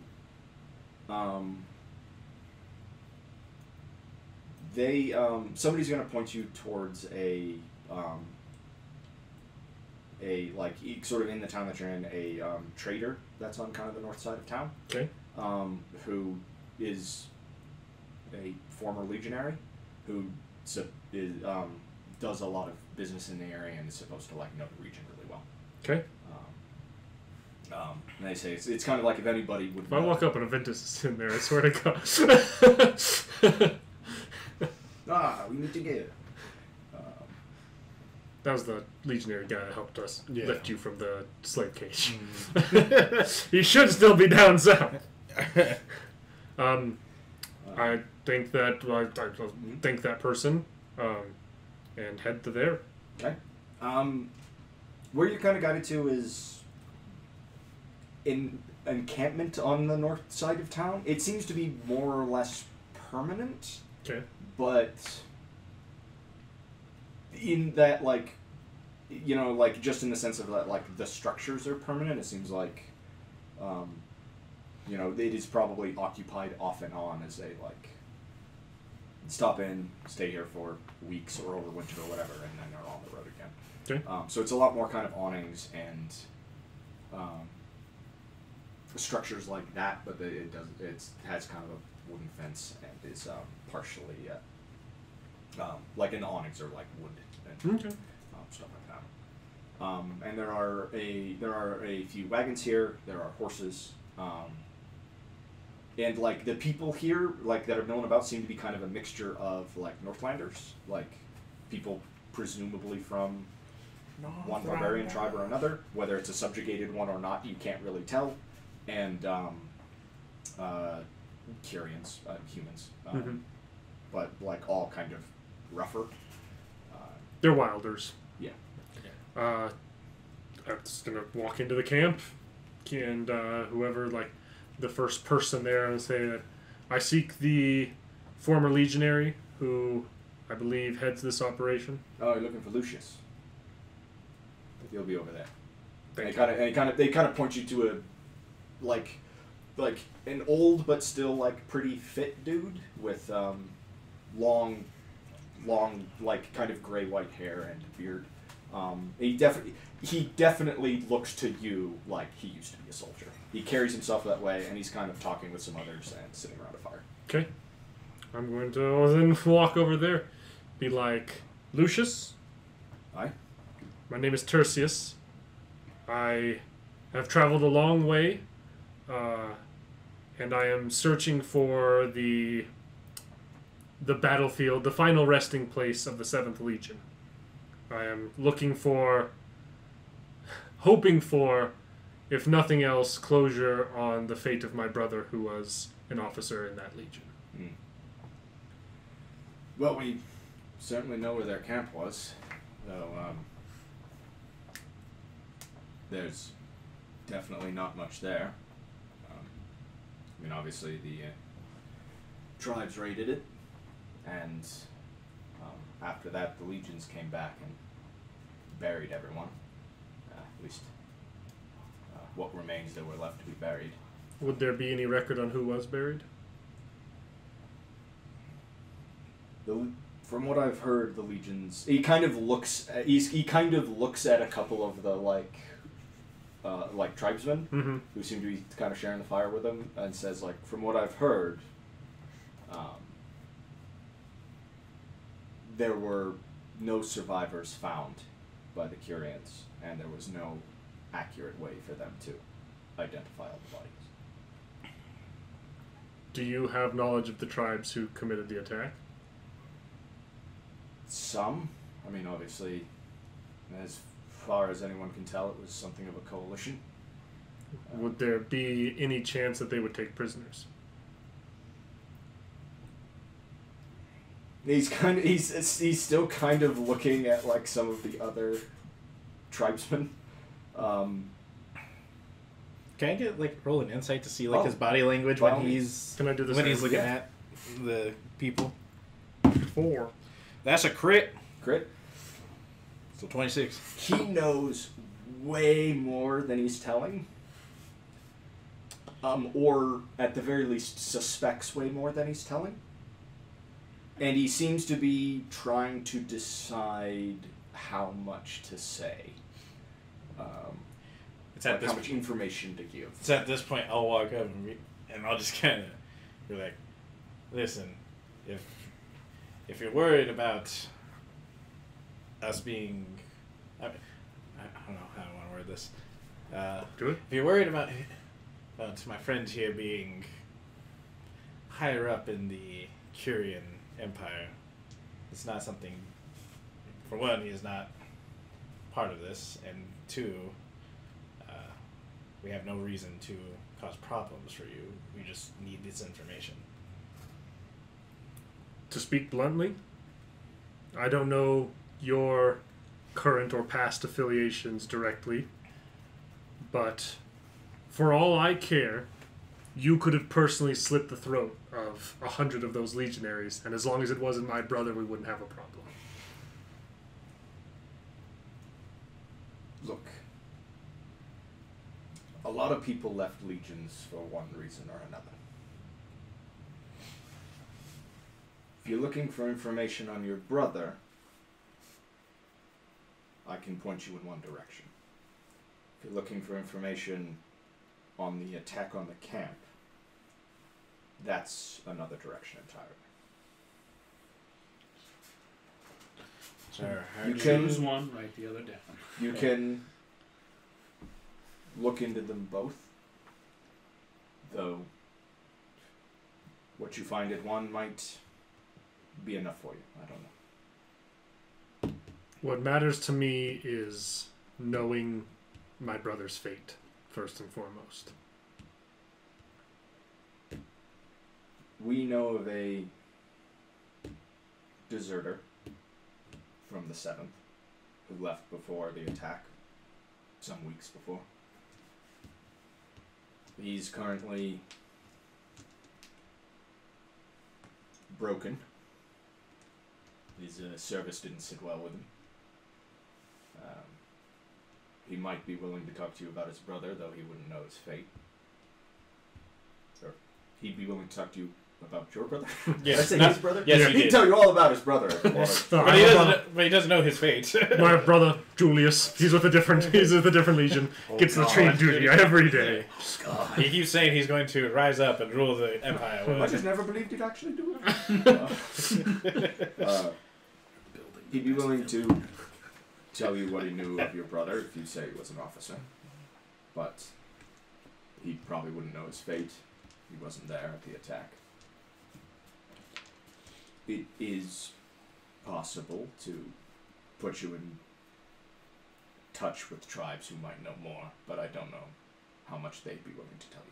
Speaker 1: they somebody's going to point you towards a sort of in the town that you're in, a trader that's on kind of the north side of town.
Speaker 3: Okay.
Speaker 1: Who is a former legionary who does a lot of business in the area and is supposed to like know the region really well.
Speaker 3: Okay.
Speaker 1: And they say it's kind of like if anybody would.
Speaker 3: If I walk up and Aventus is in there, I swear to God.
Speaker 1: We need to get.
Speaker 3: That was the legionary guy that helped us lift you from the slave cage. He should still be down south. I think that I think that person, and head to there.
Speaker 1: Okay. Where you kind of guided to is in encampment on the north side of town. It seems to be more or less permanent.
Speaker 3: Okay.
Speaker 1: But in that, just in the sense of that, the structures are permanent. It seems like, it is probably occupied off and on as they stop in, stay here for weeks or overwinter or whatever, and then they're on the road again.
Speaker 3: Okay.
Speaker 1: So it's a lot more kind of awnings and structures like that, but it has kind of a wooden fence and is partially and the awnings are like wood and stuff like that. And there are a few wagons here. There are horses. And the people here that are known about seem to be kind of a mixture of Northlanders, people presumably from one barbarian tribe or another, whether it's a subjugated one or not, you can't really tell. And Curians, humans, but all kind of rougher.
Speaker 3: They're wilders.
Speaker 1: Yeah.
Speaker 3: I'm just gonna walk into the camp, and whoever the first person there, and say that I seek the former legionary who I believe heads this operation.
Speaker 1: Oh, you're looking for Lucius. He'll be over there. They kind of point you to a an old but still pretty fit dude with long kind of gray white hair and beard. He definitely looks to you like he used to be a soldier. He carries himself that way, and he's kind of talking with some others and sitting around a fire.
Speaker 3: Okay. I'm going to then walk over there. Be like, Lucius?
Speaker 1: Hi.
Speaker 3: My name is Tersius. I have traveled a long way, and I am searching for the battlefield, the final resting place of the 7th Legion. I am hoping for, if nothing else, closure on the fate of my brother who was an officer in that legion.
Speaker 1: Well, we certainly know where their camp was, though there's definitely not much there. Obviously the tribes raided it, and after that the legions came back and buried everyone. At least what remains that were left to be buried.
Speaker 3: Would there be any record on who was buried?
Speaker 1: From what I've heard, the legions. He kind of looks at a couple of the tribesmen who seem to be kind of sharing the fire with him, and says from what I've heard, there were no survivors found by the Curians, and there was no accurate way for them to identify all the bodies.
Speaker 3: Do you have knowledge of the tribes who committed the attack?
Speaker 1: Some. Obviously, as far as anyone can tell, it was something of a coalition.
Speaker 3: Would there be any chance that they would take prisoners?
Speaker 1: He's still kind of looking at some of the other tribesmen.
Speaker 2: Can I get roll an insight to see his body language when he's
Speaker 3: Can I do this
Speaker 2: when he's looking at the people?
Speaker 3: 4.
Speaker 2: That's a crit.
Speaker 1: Crit.
Speaker 2: So 26.
Speaker 1: He knows way more than he's telling. Or at the very least suspects way more than he's telling. And he seems to be trying to decide how much to say.
Speaker 2: It's at
Speaker 1: like
Speaker 2: this
Speaker 1: how much information to give.
Speaker 2: It's at this point I'll walk up and I'll just kind of be like, listen, if you're worried about us being, I don't know how I want to word this.
Speaker 3: Do it.
Speaker 2: If you're worried about my friend here being higher up in the Curian Empire, it's not something. For one, he is not part of this, and two, we have no reason to cause problems for you. We just need this information.
Speaker 3: To speak bluntly, I don't know your current or past affiliations directly, but for all I care, you could have personally slit the throat of 100 of those legionaries, and as long as it wasn't my brother, we wouldn't have a problem.
Speaker 1: Look, a lot of people left legions for one reason or another. If you're looking for information on your brother, I can point you in one direction. If you're looking for information on the attack on the camp, that's another direction entirely. You can
Speaker 4: choose one, write the other down.
Speaker 1: You can look into them both, though what you find at one might be enough for you. I don't know.
Speaker 3: What matters to me is knowing my brother's fate, first and foremost.
Speaker 1: We know of a deserter from the 7th who left before the attack, some weeks before. He's currently broken. His service didn't sit well with him. He might be willing to talk to you about his brother, though he wouldn't know his fate. Or he'd be willing to talk to you about your brother?
Speaker 2: Yes,
Speaker 1: Did I say
Speaker 2: not-
Speaker 1: his brother?
Speaker 2: yes, you
Speaker 1: He'd
Speaker 2: did.
Speaker 1: tell you all about his brother.
Speaker 2: But he doesn't know his fate.
Speaker 3: My brother Julius, he's with a different legion. Gets the train duty every day.
Speaker 2: He keeps saying he's going to rise up and rule the empire.
Speaker 1: I just never believed he'd actually do it. He'd be willing to tell you what he knew of your brother if you say he was an officer. But he probably wouldn't know his fate. He wasn't there at the attack. It is possible to put you in touch with tribes who might know more, but I don't know how much they'd be willing to tell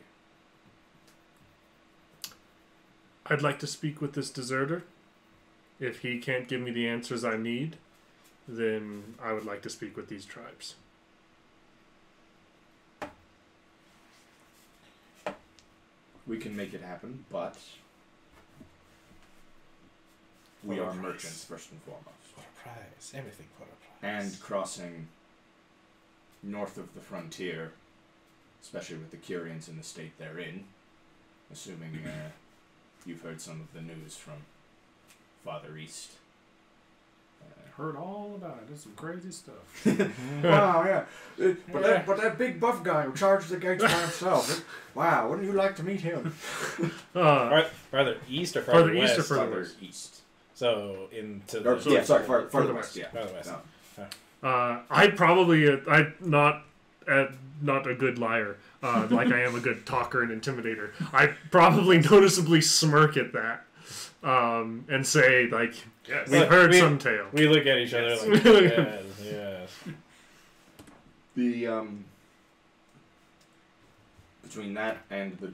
Speaker 1: you.
Speaker 3: I'd like to speak with this deserter. If he can't give me the answers I need, then I would like to speak with these tribes.
Speaker 1: We can make it happen, but we are merchants first and foremost.
Speaker 2: For a prize. Everything for a prize.
Speaker 1: And crossing north of the frontier, especially with the Curians in the state they're in, assuming you've heard some of the news from farther east.
Speaker 4: Heard all about it. It's some crazy stuff.
Speaker 1: Wow, yeah. But that big buff guy who charges the gates by himself. Wow, wouldn't you like to meet him?
Speaker 2: Farther east or farther west?
Speaker 3: East or further
Speaker 1: Farther
Speaker 3: west?
Speaker 1: east.
Speaker 2: So into
Speaker 1: Or,
Speaker 2: the...
Speaker 1: yeah, sorry, farther west, yeah.
Speaker 2: Farther west.
Speaker 1: No.
Speaker 3: I'd probably, I'm not a good liar, like I am a good talker and intimidator. I'd probably noticeably smirk at that, and say, like,
Speaker 4: Yes.
Speaker 3: we've heard some tale.
Speaker 2: We look at each other
Speaker 4: Yes.
Speaker 2: like, yes, yes.
Speaker 1: The, between that and the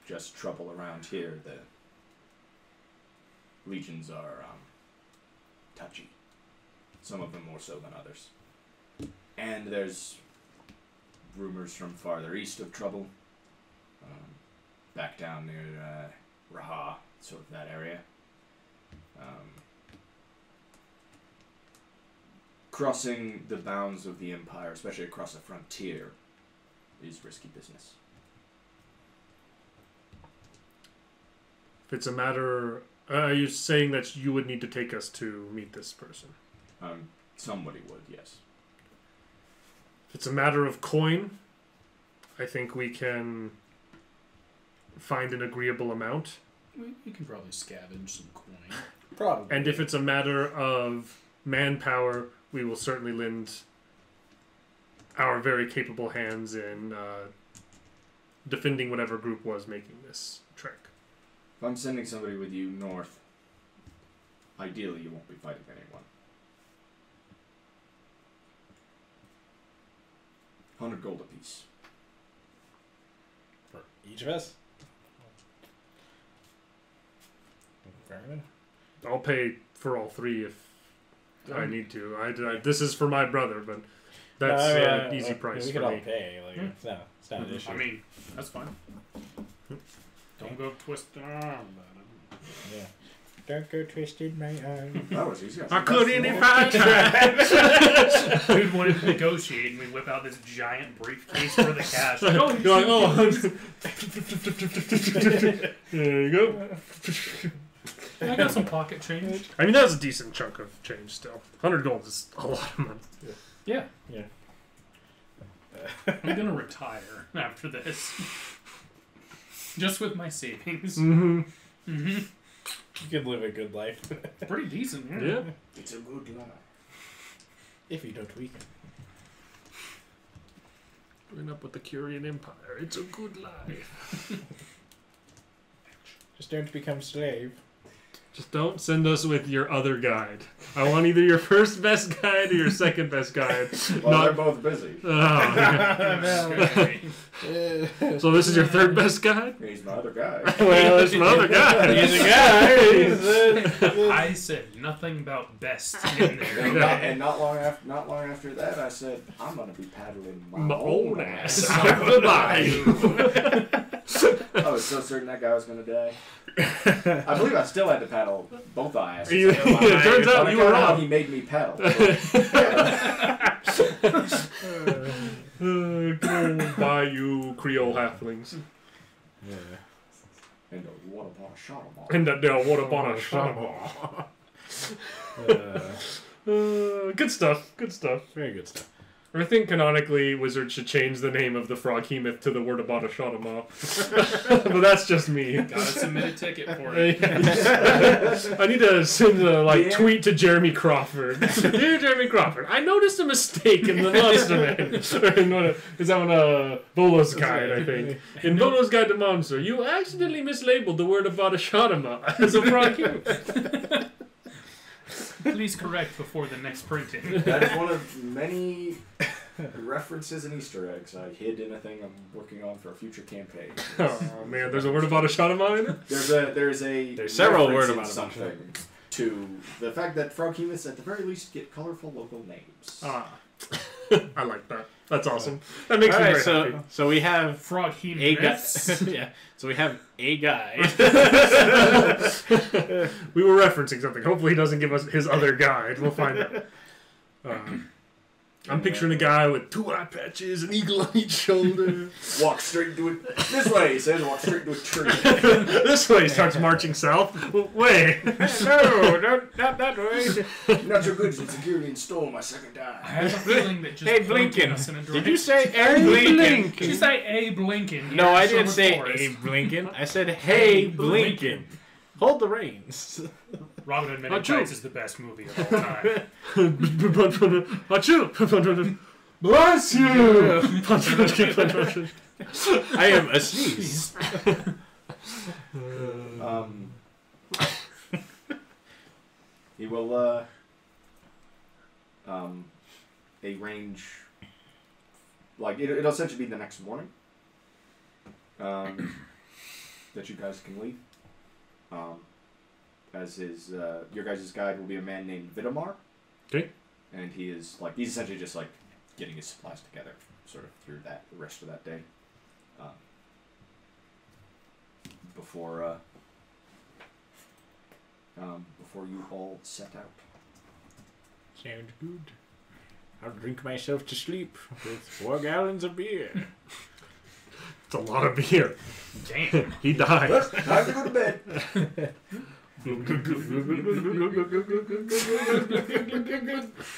Speaker 1: just trouble around here, the legions are, touchy. Some of them more so than others. And there's rumors from farther east of trouble. Back down near, Raha, sort of that area. Crossing the bounds of the Empire, especially across the frontier, is risky business.
Speaker 3: If it's a matter, are you saying that you would need to take us to meet this person?
Speaker 1: Somebody would, yes.
Speaker 3: If it's a matter of coin, I think we can find an agreeable amount.
Speaker 4: We can probably scavenge some coin.
Speaker 2: Probably.
Speaker 3: And if it's a matter of manpower, we will certainly lend our very capable hands in defending whatever group was making this trek.
Speaker 1: If I'm sending somebody with you north, ideally you won't be fighting anyone. 100 gold apiece.
Speaker 2: For each of us? Fair enough.
Speaker 3: I'll pay for all three if I need to. This is for my brother, but that's an easy price
Speaker 2: we
Speaker 3: for
Speaker 2: can all
Speaker 3: me.
Speaker 2: pay. Like, it's not an issue.
Speaker 4: I mean, that's fine. Don't go twisting our arm about it.
Speaker 2: Yeah. Don't go twisting my arm.
Speaker 1: That was easy.
Speaker 3: I couldn't if I tried.
Speaker 4: Dude wanted to negotiate, and we whip out this giant briefcase for the cash. Like, oh,
Speaker 3: You're like, oh. There you go.
Speaker 4: I got some pocket change.
Speaker 3: I mean, that was a decent chunk of change still. 100 gold is a lot of money.
Speaker 4: Yeah.
Speaker 2: Yeah.
Speaker 4: I'm gonna retire after this. Just with my savings.
Speaker 3: Mm-hmm.
Speaker 4: Mm-hmm.
Speaker 2: You can live a good life.
Speaker 4: Pretty decent, yeah.
Speaker 3: Yeah.
Speaker 1: It's a good life.
Speaker 2: If you don't weaken.
Speaker 3: Growing up with the Curian Empire, it's a good life.
Speaker 2: Just don't become slave.
Speaker 3: Just don't send us with your other guide. I want either your first best guide or your second best guide.
Speaker 1: Well, they're both busy.
Speaker 3: Oh, okay. So this is your third best guide?
Speaker 1: He's my other guy.
Speaker 3: Well, it's my other guy.
Speaker 2: He's a guy.
Speaker 4: I said nothing about best in there.
Speaker 1: And not long after that, I said, I'm gonna be paddling my
Speaker 3: own
Speaker 1: own
Speaker 3: ass
Speaker 1: ass.
Speaker 3: out the bayou.
Speaker 1: I was so certain that guy was gonna die. I believe I still had to paddle both eyes.
Speaker 3: It turns out you were wrong.
Speaker 1: He made me paddle.
Speaker 3: Good old bayou Creole halflings.
Speaker 2: Yeah.
Speaker 1: And what about a shot of
Speaker 3: And what about a shot? Good stuff. Good stuff.
Speaker 2: Very good stuff.
Speaker 3: I think canonically Wizards should change the name of the Froghemoth to the Word About a Shotama. But that's just me.
Speaker 4: Gotta submit a ticket for it.
Speaker 3: I need to send a tweet to Jeremy Crawford. Dear Jeremy Crawford, I noticed a mistake in the Monsterman. Is that one Volo's Guide, I think. In Volo's Guide to Monster, you accidentally mislabeled the Word About a Shotama as a Froghemoth.
Speaker 4: Please correct before the next printing.
Speaker 1: That is one of many references and Easter eggs I hid in a thing I'm working on for a future campaign.
Speaker 3: Oh man, there's a Word About a Shotama in it?
Speaker 1: There's
Speaker 2: several
Speaker 1: reference
Speaker 2: word
Speaker 1: in
Speaker 2: about
Speaker 1: something to the fact that Froghemoths at the very least get colorful local names.
Speaker 3: I like that. That's awesome. That makes me very happy.
Speaker 2: So we have
Speaker 4: Frog
Speaker 2: a guy.
Speaker 4: Hemoths.
Speaker 2: Yeah. So we have a guy.
Speaker 3: We were referencing something. Hopefully he doesn't give us his other guide. We'll find out. I'm picturing a guy with 2 eye patches, an eagle on each shoulder.
Speaker 1: Walk straight into it. This way, he says. Walk straight into a tree.
Speaker 3: This way, he starts marching south. Wait.
Speaker 2: No, not that way.
Speaker 1: Not so good since the Curian stole my second eye.
Speaker 4: I have a feeling that just
Speaker 2: Hey,
Speaker 4: pointing
Speaker 2: Blinken.
Speaker 4: us in a
Speaker 2: Did you
Speaker 4: direction.
Speaker 2: say Abe Blinken?
Speaker 4: Did you say Abe Lincoln?
Speaker 2: No, I didn't
Speaker 4: Summer
Speaker 2: say
Speaker 4: Forest.
Speaker 2: Abe Blinken. I said, hey, Blinken. Hold the reins.
Speaker 4: Robin Hood Men in
Speaker 3: Achoo.
Speaker 4: Tights is the best movie of all time.
Speaker 3: Achoo! Bless you!
Speaker 2: I am a sneeze.
Speaker 1: He will arrange, like it'll essentially be the next morning that you guys can leave. As his your guys' guide will be a man named Vidomar.
Speaker 3: Okay.
Speaker 1: And he's essentially just like getting his supplies together, sort of through the rest of that day, before you all set out.
Speaker 2: Sounds good. I'll drink myself to sleep with 4 gallons of beer.
Speaker 3: It's a lot of beer.
Speaker 4: Damn.
Speaker 3: He died.
Speaker 1: Time to go to bed.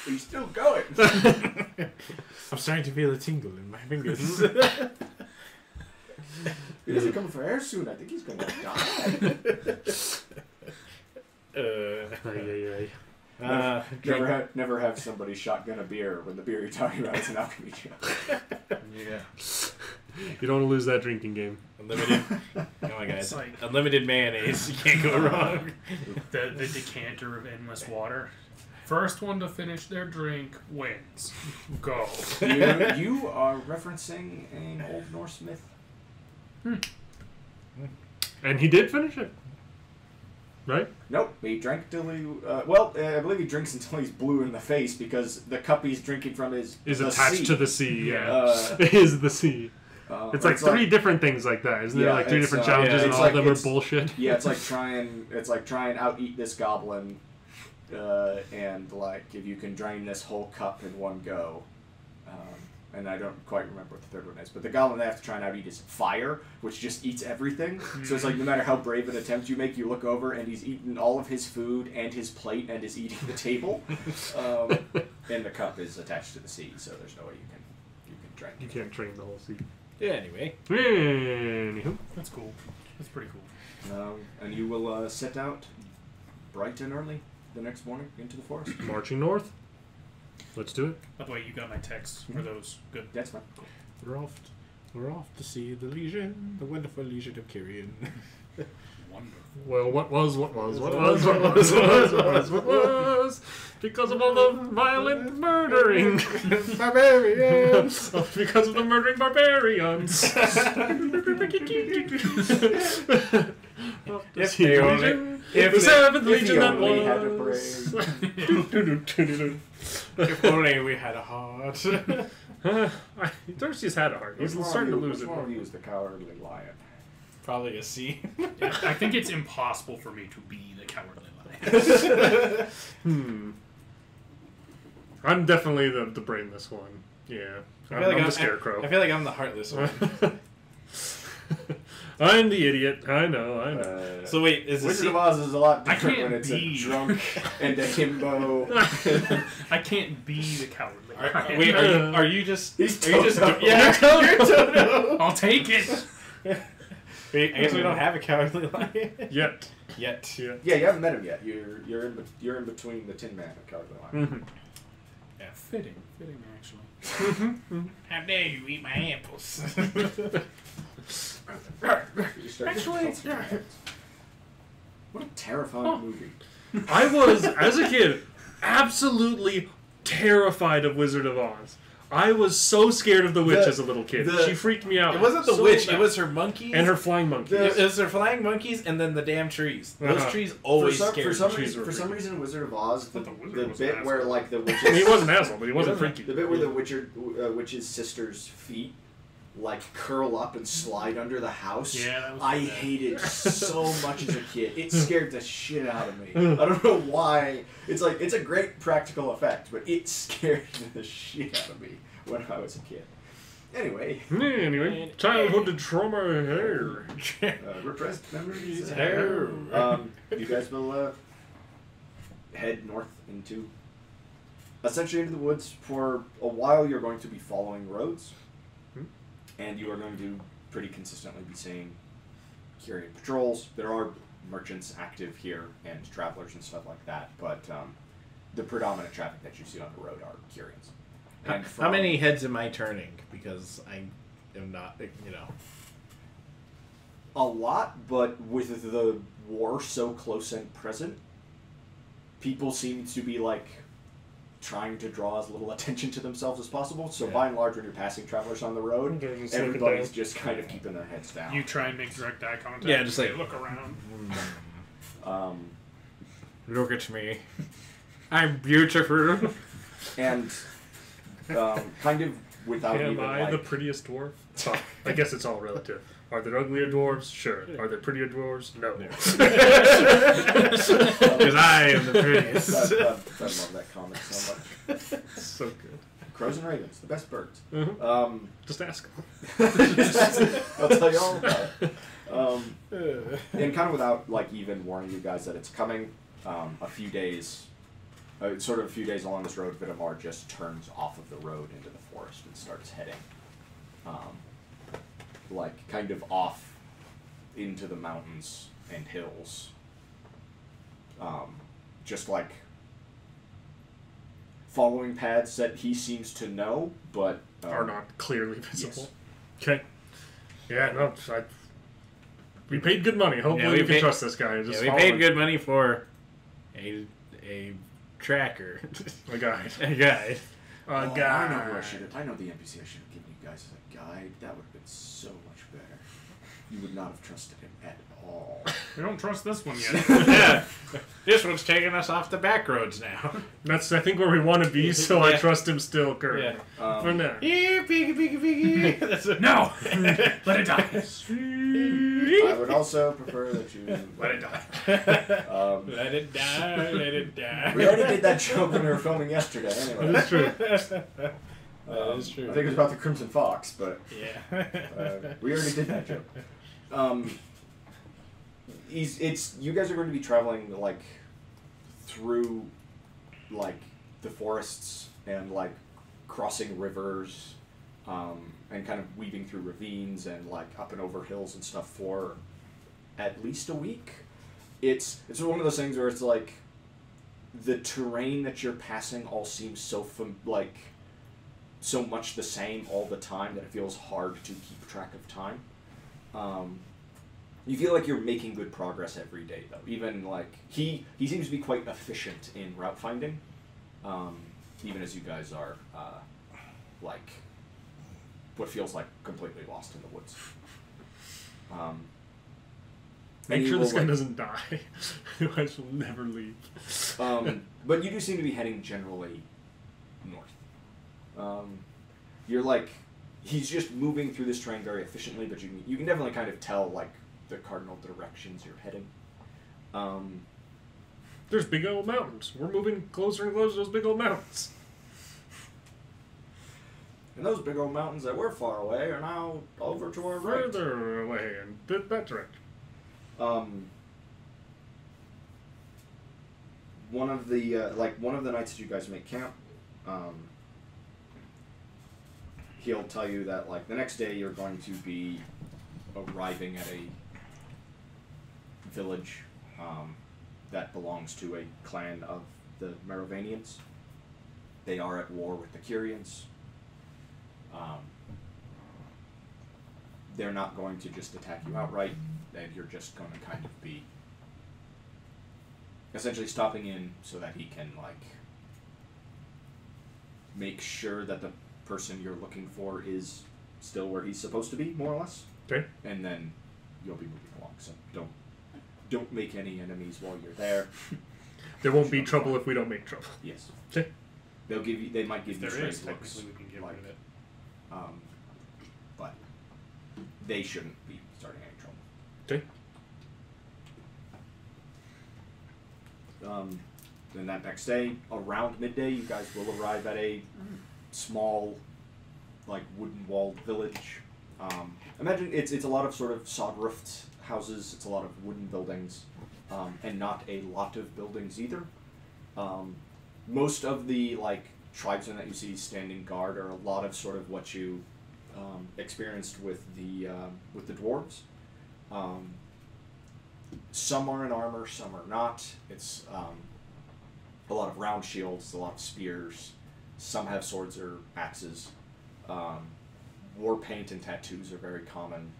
Speaker 1: He's still going.
Speaker 2: I'm starting to feel a tingle in my fingers.
Speaker 1: He isn't coming for air soon. I think he's gonna die. Never have somebody shotgun a beer when the beer you're talking about is an alchemy joke.
Speaker 2: Yeah.
Speaker 6: You don't want to lose that drinking game.
Speaker 2: Unlimited. Come on, guys.
Speaker 4: Like,
Speaker 2: Unlimited mayonnaise. You can't go wrong.
Speaker 4: the decanter of endless water. First one to finish their drink wins. Go.
Speaker 1: You are referencing an Old Norse myth.
Speaker 6: And he did finish it. Right?
Speaker 1: Nope, he drank till he... I believe he drinks until he's blue in the face because the cup he's drinking from is
Speaker 6: attached
Speaker 1: sea.
Speaker 6: to the sea, yeah. Is the sea. It's like three different things like that, isn't there? Like three different challenges and all of them are bullshit.
Speaker 1: Yeah, it's like try and out-eat this goblin, and like if you can drain this whole cup in one go. And I don't quite remember what the third one is, but the goblin they have to try and out-eat is fire, which just eats everything. So it's like no matter how brave an attempt you make, you look over and he's eaten all of his food and his plate and is eating the table. And the cup is attached to the sea, so there's no way you can drink.
Speaker 6: You can't drain the whole sea.
Speaker 2: Yeah, anyway.
Speaker 6: Anywho.
Speaker 4: That's cool. That's pretty cool.
Speaker 1: And you will set out bright and early the next morning into the forest.
Speaker 6: Marching north. Let's do it.
Speaker 4: By the way, you got my texts. Were those good?
Speaker 1: That's fine.
Speaker 2: We're off to see the legion, the wonderful legion of Curian.
Speaker 4: Wonderful.
Speaker 6: Well, what was? Because of all the violent murdering.
Speaker 2: Barbarians!
Speaker 6: Because of the murdering barbarians.
Speaker 2: If they only...
Speaker 6: The seventh legion that
Speaker 1: only had a
Speaker 6: was.
Speaker 2: If only we had a heart.
Speaker 6: Tersius had a heart. He's starting to lose it.
Speaker 1: Which one of you is the cowardly lion?
Speaker 2: Probably a C.
Speaker 4: I think it's impossible for me to be the cowardly lion.
Speaker 6: I'm definitely the brainless one. Yeah. I'm the scarecrow.
Speaker 2: I feel like I'm the heartless one.
Speaker 6: I'm the idiot. I know.
Speaker 2: So wait, is
Speaker 1: Wizard of Oz is a lot different
Speaker 4: can't
Speaker 1: when it's
Speaker 4: be.
Speaker 1: a drunk and a himbo.
Speaker 4: I can't be the cowardly lion.
Speaker 2: Wait, are you just...
Speaker 1: He's
Speaker 2: are you just...
Speaker 1: Toto.
Speaker 2: Yeah, you're Toto.
Speaker 4: I'll take it.
Speaker 2: Wait, I guess we don't have a cowardly lion.
Speaker 6: Yet.
Speaker 1: Yeah, you haven't met him yet. You're in between the Tin Man and Cowardly Lion.
Speaker 6: Mm-hmm.
Speaker 4: Yeah, fitting actually.
Speaker 2: How dare you eat my apples?
Speaker 1: Actually, what a terrifying movie.
Speaker 6: I was, as a kid, absolutely terrified of Wizard of Oz. I was so scared of the witch as a little kid. She freaked me out.
Speaker 2: It wasn't the
Speaker 6: so
Speaker 2: witch,
Speaker 6: bad.
Speaker 2: it was her monkeys.
Speaker 6: And her flying monkeys.
Speaker 2: It was her flying monkeys and then the damn trees. Those trees always scared
Speaker 1: For some
Speaker 2: me.
Speaker 1: reason, Wizard of Oz, the
Speaker 3: was
Speaker 1: bit
Speaker 3: an
Speaker 1: where
Speaker 3: asshole.
Speaker 1: like the witches,
Speaker 6: I mean, he was an asshole, but he wasn't freaky.
Speaker 1: the bit where the witch's sister's feet like curl up and slide under the house.
Speaker 4: Yeah, that was
Speaker 1: I
Speaker 4: bad.
Speaker 1: hated so much as a kid. It scared the shit out of me. I don't know why. It's like it's a great practical effect, but it scared the shit out of me when I was a kid. Anyway,
Speaker 6: childhood trauma hair.
Speaker 1: repressed memories.
Speaker 2: Hair.
Speaker 1: You guys will head north essentially into the woods. For a while, you're going to be following roads. And you are going to pretty consistently be seeing Curian patrols. There are merchants active here and travelers and stuff like that, but the predominant traffic that you see on the road are Curians. And
Speaker 2: How many heads am I turning? Because I am not,
Speaker 1: A lot, but with the war so close and present, people seem to be like trying to draw as little attention to themselves as possible. So by and large, when you're passing travelers on the road,
Speaker 6: They're just looking
Speaker 1: everybody's
Speaker 6: down.
Speaker 1: just kind of keeping their heads down.
Speaker 4: You try and make direct eye contact.
Speaker 2: Yeah, just like-
Speaker 4: look around.
Speaker 2: Look at me. I'm beautiful.
Speaker 1: And kind of without
Speaker 6: Am
Speaker 1: even
Speaker 6: I
Speaker 1: like...
Speaker 6: the prettiest dwarf? Oh, I guess it's all relative. Are there uglier dwarves? Sure. Are there prettier dwarves? No.
Speaker 2: Because I am the prettiest.
Speaker 1: I love that comic so much.
Speaker 6: So good.
Speaker 1: Crows and ravens, the best birds.
Speaker 6: Mm-hmm. Just ask.
Speaker 1: I'll tell you all about it. and kind of without like even warning you guys that it's coming, a few days along this road, Vitamar just turns off of the road into the forest and starts heading, like kind of off into the mountains and hills, just like following paths that he seems to know, but
Speaker 6: are not clearly visible.
Speaker 1: Yes.
Speaker 6: Okay. Yeah, no, we paid good money. Hopefully we can trust this guy. Just
Speaker 2: we paid good money for a tracker.
Speaker 6: A guide.
Speaker 2: A guide.
Speaker 1: I know the NPC I should have given you guys as a guide. That would have been so much better. You would not have trusted him at all.
Speaker 4: We don't trust this one yet.
Speaker 2: Yeah. This one's taking us off the back roads now.
Speaker 6: That's, I think, where we want to be, so I trust him still currently.
Speaker 2: Yeah.
Speaker 6: For now.
Speaker 2: Here, piggy, piggy, piggy.
Speaker 4: No! Let it die.
Speaker 1: I would also prefer that you
Speaker 4: Let it die.
Speaker 2: Let it die, let it die.
Speaker 1: We already did that joke when we were filming yesterday. Anyway,
Speaker 6: That's true.
Speaker 2: That is true.
Speaker 1: I think it was about the Crimson Fox, but
Speaker 2: Yeah.
Speaker 1: we already did that joke. You guys are going to be traveling like through like the forests and like crossing rivers, and kind of weaving through ravines and like up and over hills and stuff for at least a week. It's one of those things where it's like the terrain that you're passing all seems so so much the same all the time that it feels hard to keep track of time. You feel like you're making good progress every day, though. Even like he seems to be quite efficient in route finding, even as you guys are like what feels like completely lost in the woods.
Speaker 6: Make sure this guy doesn't die. Otherwise we'll never leave.
Speaker 1: But you do seem to be heading generally north. You're like, he's just moving through this terrain very efficiently, but you can definitely kind of tell like the cardinal directions you're heading.
Speaker 6: There's big old mountains. We're moving closer and closer to those big old mountains.
Speaker 1: And those big old mountains that were far away are now over to our right.
Speaker 6: Further away in that direction.
Speaker 1: One of the nights that you guys make camp, he'll tell you that like the next day you're going to be arriving at a village that belongs to a clan of the Merovanians. They are at war with the Curians. They're not going to just attack you outright, and you're just going to kind of be essentially stopping in so that he can like make sure that the person you're looking for is still where he's supposed to be, more or less.
Speaker 6: Okay.
Speaker 1: And then you'll be moving along. So don't make any enemies while you're there.
Speaker 6: There won't be trouble if we don't make trouble.
Speaker 1: Yes.
Speaker 6: Okay.
Speaker 1: They might give you
Speaker 4: There is,
Speaker 1: straight looks,
Speaker 4: technically we can get rid of it.
Speaker 1: but they shouldn't be starting any trouble.
Speaker 6: Okay.
Speaker 1: Then that next day, around midday, you guys will arrive at a small, like wooden walled village. Imagine it's a lot of sort of sod roofed houses. It's a lot of wooden buildings, and not a lot of buildings either. Most of the like tribesmen that you see standing guard are a lot of sort of what you experienced with the dwarves. Some are in armor, some are not. It's a lot of round shields, a lot of spears. Some have swords or axes. War paint and tattoos are very common.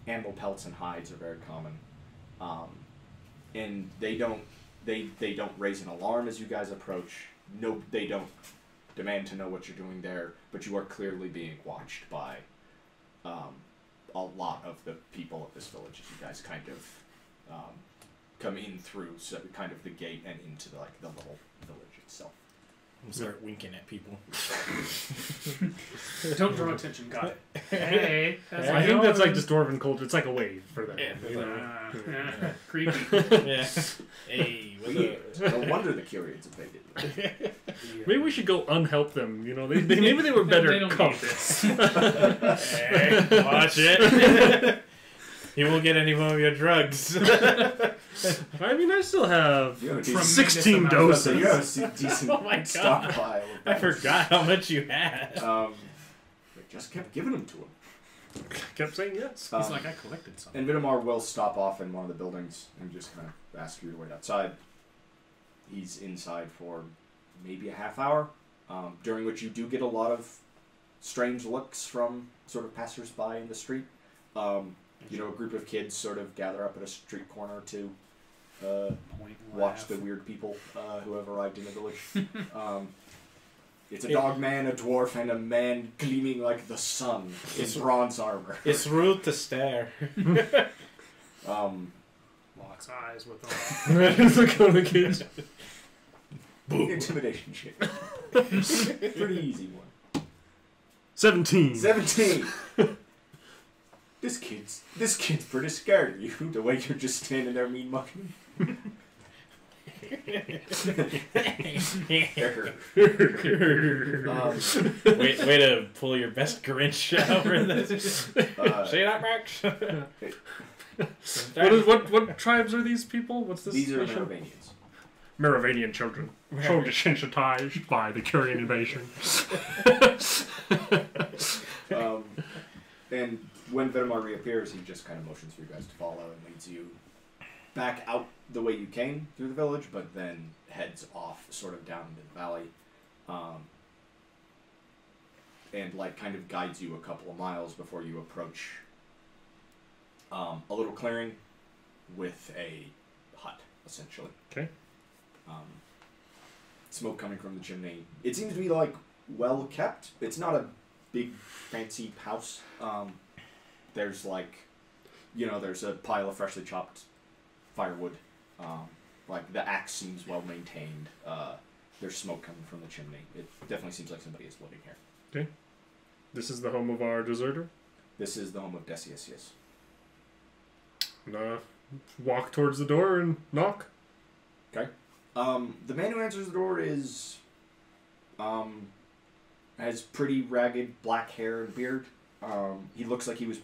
Speaker 1: Animal pelts and hides are very common. And they don't raise an alarm as you guys approach. No, they don't demand to know what you're doing there, but you are clearly being watched by a lot of the people of this village as you guys kind of come in through kind of the gate and into the little village itself.
Speaker 2: I'm start winking at people.
Speaker 4: Don't draw attention. Got it. Hey.
Speaker 6: I think that's like just dwarven culture. It's like a wave for them.
Speaker 2: Yeah.
Speaker 4: Creepy.
Speaker 2: Yeah. Hey,
Speaker 1: No wonder the Curians invaded.
Speaker 6: Maybe we should go unhelp them. You know, maybe they were better
Speaker 4: They don't
Speaker 6: come.
Speaker 4: need this.
Speaker 2: Hey, watch it. He won't get any more of your drugs.
Speaker 6: I mean, I still have
Speaker 1: You have a
Speaker 4: From-
Speaker 6: 16
Speaker 1: So
Speaker 6: doses.
Speaker 1: you have a decent
Speaker 2: Oh my God.
Speaker 1: stockpile. Of
Speaker 2: I
Speaker 1: those.
Speaker 2: forgot how much you had.
Speaker 1: They just kept giving them to him.
Speaker 6: Kept saying yes.
Speaker 4: He's like, I collected some.
Speaker 1: And Vitamar will stop off in one of the buildings and just kind of ask you to wait outside. He's inside for maybe a half hour, during which you do get a lot of strange looks from sort of passers-by in the street. A group of kids sort of gather up at a street corner to watch the weird people who have arrived in the village. It's a dog man, a dwarf, and a man gleaming like the sun in bronze armor.
Speaker 2: It's rude to stare.
Speaker 4: Locks eyes with them.
Speaker 6: Look on the kids.
Speaker 1: Intimidation check. Pretty easy one.
Speaker 6: 17.
Speaker 1: 17. This kid's pretty scared of you. The way you're just standing there mean mucking.
Speaker 2: Way to pull your best Grinch out for this. See that, Max?
Speaker 6: What tribes are these people? What's this?
Speaker 1: These are
Speaker 6: nation?
Speaker 1: Merovanians.
Speaker 6: Merovanian children. So desensitized by the Curian invasion.
Speaker 1: And when Vitamar reappears, he just kind of motions for you guys to follow and leads you back out the way you came through the village, but then heads off sort of down into the valley. And kind of guides you a couple of miles before you approach a little clearing with a hut, essentially.
Speaker 6: Okay.
Speaker 1: Smoke coming from the chimney. It seems to be well kept. It's not a big fancy house. There's there's a pile of freshly chopped firewood. The axe seems well maintained. There's smoke coming from the chimney. It definitely seems like somebody is living here.
Speaker 6: Okay. This is the home of our deserter?
Speaker 1: This is the home of Tersius, yes.
Speaker 6: And, walk towards the door and knock.
Speaker 1: Okay. The man who answers the door is has pretty ragged black hair and beard. He looks like he's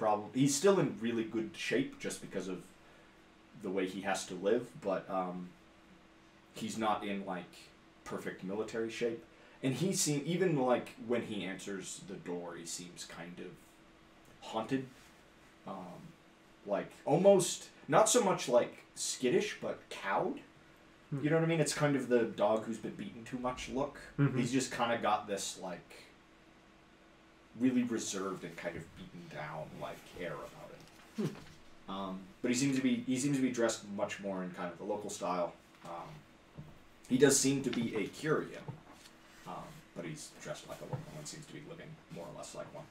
Speaker 1: still in really good shape just because of the way he has to live, but he's not in perfect military shape. And he seems, even when he answers the door, he seems kind of haunted. Almost, not so much skittish, but cowed. You know what I mean? It's kind of the dog who's been beaten too much look.
Speaker 6: Mm-hmm.
Speaker 1: He's just kind of got this really reserved and kind of beaten down air about it. But he seems to be dressed much more in kind of the local style. He does seem to be a Curian, but he's dressed like a local and seems to be living more or less like one.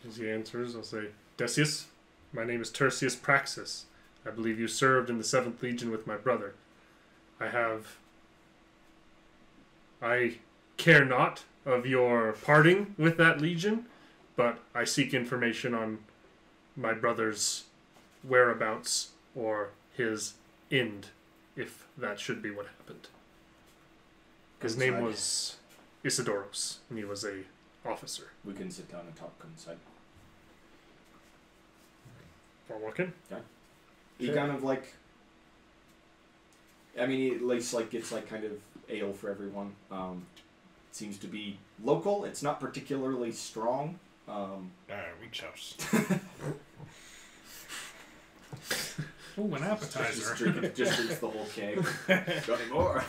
Speaker 6: As he answers, I'll say, Decius, my name is Tersius Praxis. I believe you served in the 7th Legion with my brother. I care not of your parting with that legion, but I seek information on my brother's whereabouts or his end, if that should be what happened. His name was Isidoros, and he was a officer.
Speaker 1: We can sit down and talk inside.
Speaker 6: While walking?
Speaker 1: He
Speaker 6: Sure.
Speaker 1: kind of he at least gets kind of ale for everyone. Seems to be local. It's not particularly strong.
Speaker 2: Reach house.
Speaker 4: Ooh, an appetizer.
Speaker 1: Just drinks the whole keg. Got any more?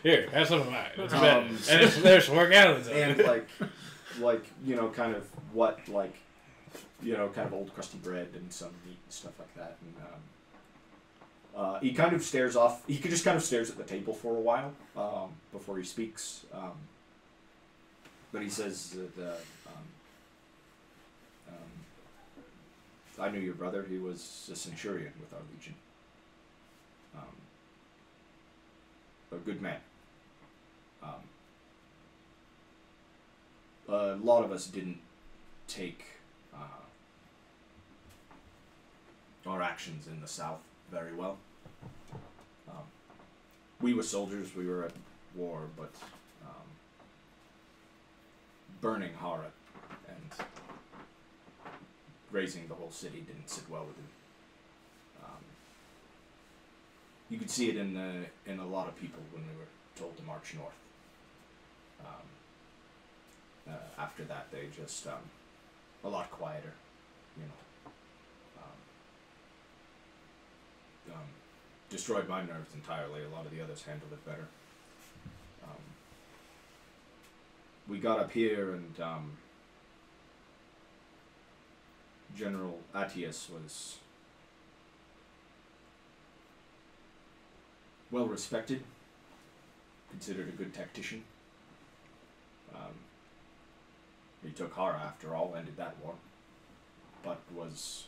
Speaker 2: Here, have some of mine. It's better. And there's 4 gallons of
Speaker 1: And
Speaker 2: it.
Speaker 1: kind of what kind of old crusty bread and some meat and stuff like that. And he kind of stares off. He just kind of stares at the table for a while before he speaks. But he says that I knew your brother. He was a centurion with our legion. A good man. A lot of us didn't take our actions in the south very well. We were soldiers, we were at war, but burning Hara and grazing the whole city didn't sit well with him. You could see it in a lot of people when we were told to march north. After that, they just a lot quieter, you know. Destroyed my nerves entirely. A lot of the others handled it better. We got up here and General Attius was well respected, considered a good tactician. He took Hara after all, ended that war, but was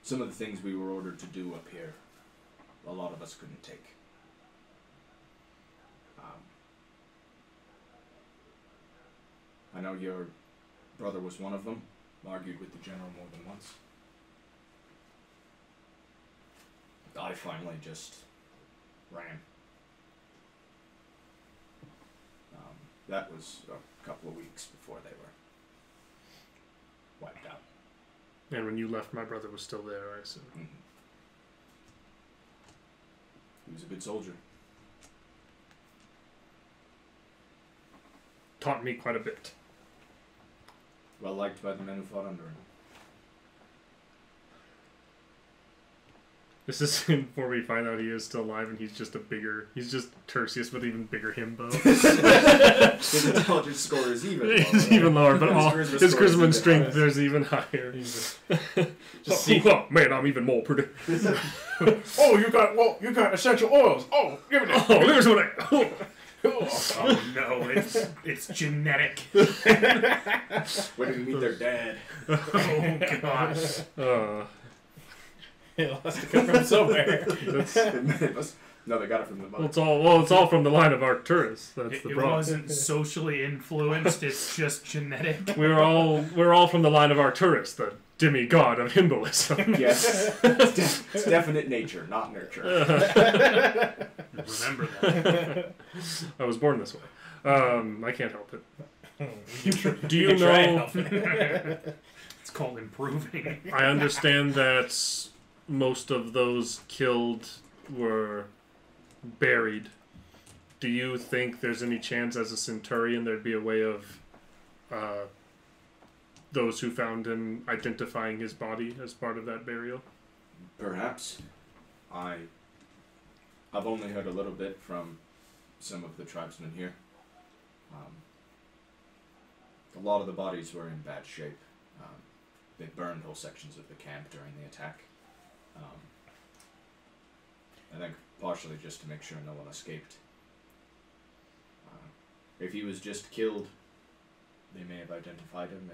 Speaker 1: some of the things we were ordered to do up here, a lot of us couldn't take. I know your brother was one of them, argued with the general more than once. I finally just ran. That was a couple of weeks before they were wiped out.
Speaker 6: And when you left, my brother was still there, I assume.
Speaker 1: Mm-hmm. He was a good soldier.
Speaker 6: Taught me quite a bit.
Speaker 1: Well liked by the men who fought under him.
Speaker 6: This is before we find out he is still alive and he's just Tersius with even bigger himbo.
Speaker 1: His intelligence score is even lower.
Speaker 6: It's even lower, but his charisma and strength
Speaker 1: higher.
Speaker 6: is even higher.
Speaker 2: Just see.
Speaker 6: Oh, man, I'm even more predictable.
Speaker 2: Oh, you got essential oils. Oh, give me that.
Speaker 6: Oh, there's what I...
Speaker 4: Oh no, it's genetic.
Speaker 1: When did we meet their dad?
Speaker 4: Oh gosh.
Speaker 2: It has to come from somewhere.
Speaker 1: No, they got it from the mother.
Speaker 6: It's all from the line of Arcturus. That's the
Speaker 4: It
Speaker 6: problem.
Speaker 4: wasn't socially influenced. It's just genetic.
Speaker 6: We're all from the line of Arcturus, the demigod of himboism.
Speaker 1: Yes. It's definite nature, not nurture.
Speaker 4: Remember that.
Speaker 6: I was born this way. I can't help it. Do you
Speaker 2: Try and
Speaker 6: know?
Speaker 2: help it.
Speaker 4: It's called improving.
Speaker 6: I understand that most of those killed were buried. Do you think there's any chance as a centurion there'd be a way of those who found him identifying his body as part of that burial?
Speaker 1: Perhaps. I've only heard a little bit from some of the tribesmen here. A lot of the bodies were in bad shape. They burned whole sections of the camp during the attack. I think partially just to make sure no one escaped. If he was just killed, they may have identified him.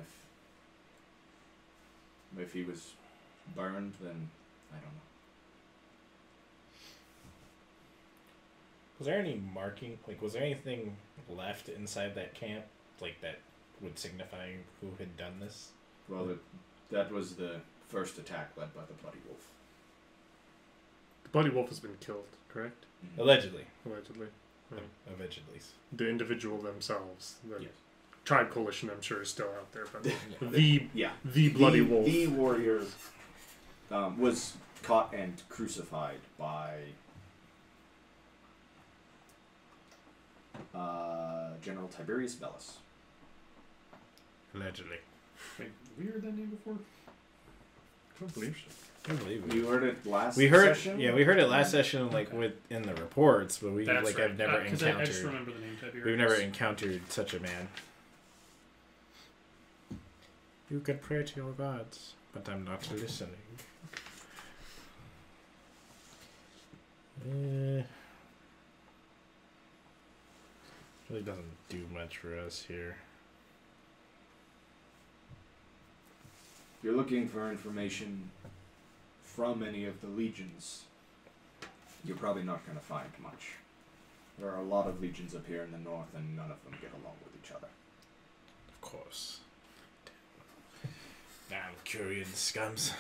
Speaker 1: If he was burned, then I don't know.
Speaker 2: Was there any marking? Like, was there anything left inside that camp, like that would signify who had done this?
Speaker 1: Well, that was the first attack led by the Bloody Wolf.
Speaker 6: The Bloody Wolf has been killed, correct?
Speaker 1: Mm-hmm.
Speaker 2: Allegedly.
Speaker 6: Allegedly. Right.
Speaker 2: Allegedly.
Speaker 6: The individual themselves. The
Speaker 1: Yes.
Speaker 6: tribe coalition, I'm sure, is still out there. But
Speaker 1: Yeah.
Speaker 6: the Bloody Wolf.
Speaker 1: The warrior was caught and crucified by General Tiberius Bellus.
Speaker 2: Allegedly.
Speaker 4: Wait, have you heard that name before?
Speaker 6: I don't believe so.
Speaker 2: I believe it.
Speaker 1: You heard it last
Speaker 2: We heard,
Speaker 1: session?
Speaker 2: yeah, we heard it last session, like in the reports, but we
Speaker 4: That's
Speaker 2: like
Speaker 4: right.
Speaker 2: I've never
Speaker 4: 'Cause
Speaker 2: encountered.
Speaker 4: I just remember the name Tiberius.
Speaker 2: We've never encountered such a man. You could pray to your gods, but I'm not listening. Really doesn't do much for us here.
Speaker 1: If you're looking for information from any of the legions, you're probably not going to find much. There are a lot of legions up here in the north, and none of them get along with each other.
Speaker 2: Of course. Damn Curian scums.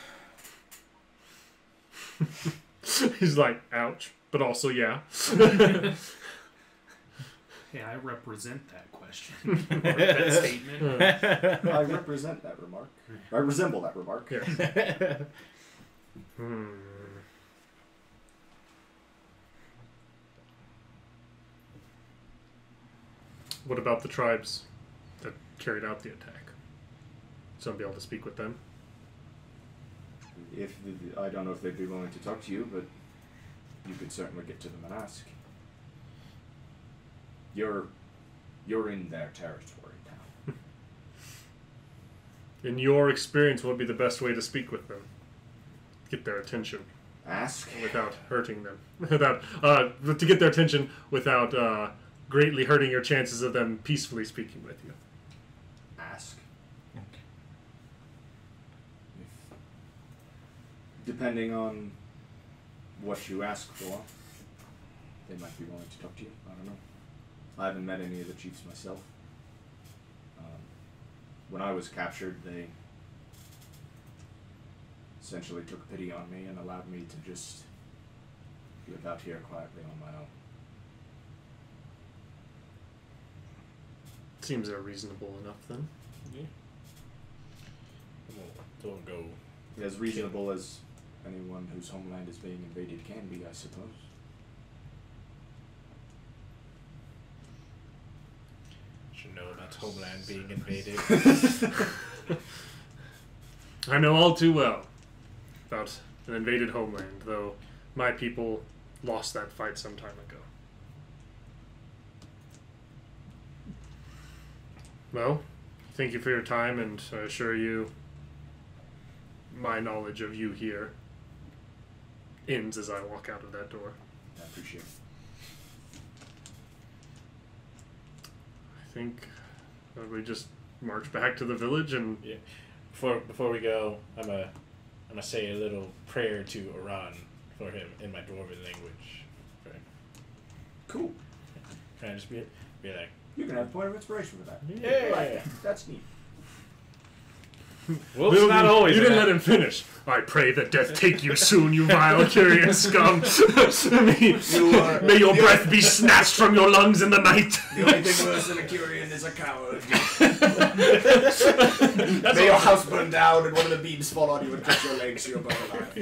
Speaker 6: He's like, ouch, but also yeah.
Speaker 4: Hey, I represent that question. Or that statement.
Speaker 1: I represent that remark. I resemble that remark.
Speaker 6: Yes. What about the tribes that carried out the attack? Somebody able to speak with them?
Speaker 1: If I don't know if they'd be willing to talk to you, but you could certainly get to them and ask. You're in their territory now.
Speaker 6: In your experience, what would be the best way to speak with them? Get their attention.
Speaker 1: Ask?
Speaker 6: Without hurting them. To get their attention without greatly hurting your chances of them peacefully speaking with you.
Speaker 1: Ask. Depending on what you ask for, they might be willing to talk to you. I don't know. I haven't met any of the chiefs myself. When I was captured, they essentially took pity on me and allowed me to just live out here quietly on my own.
Speaker 6: Seems reasonable enough then.
Speaker 2: Yeah. Don't go.
Speaker 1: As reasonable as anyone whose homeland is being invaded can be, I suppose.
Speaker 2: Should know about homeland being invaded.
Speaker 6: I know all too well about an invaded homeland, though my people lost that fight some time ago. Well, thank you for your time, and I assure you my knowledge of you here ends as I walk out of that door.
Speaker 1: I appreciate it.
Speaker 6: I think we just march back to the village and...
Speaker 2: Yeah. Before we go, I'm gonna say a little prayer to Iran for him in my dwarven language.
Speaker 1: Cool.
Speaker 2: Can I just be like...
Speaker 1: You can have a point of inspiration for that.
Speaker 2: Yeah.
Speaker 1: Right. That's neat.
Speaker 2: Well, it's not always.
Speaker 6: You didn't let him finish. I pray that death take you soon, you vile Curian scum. May your breath be snatched from your lungs in the night.
Speaker 1: The only thing worse than a Curian is a coward. May your house burn down and one of the beams fall on you and cut your legs so you're burnt alive.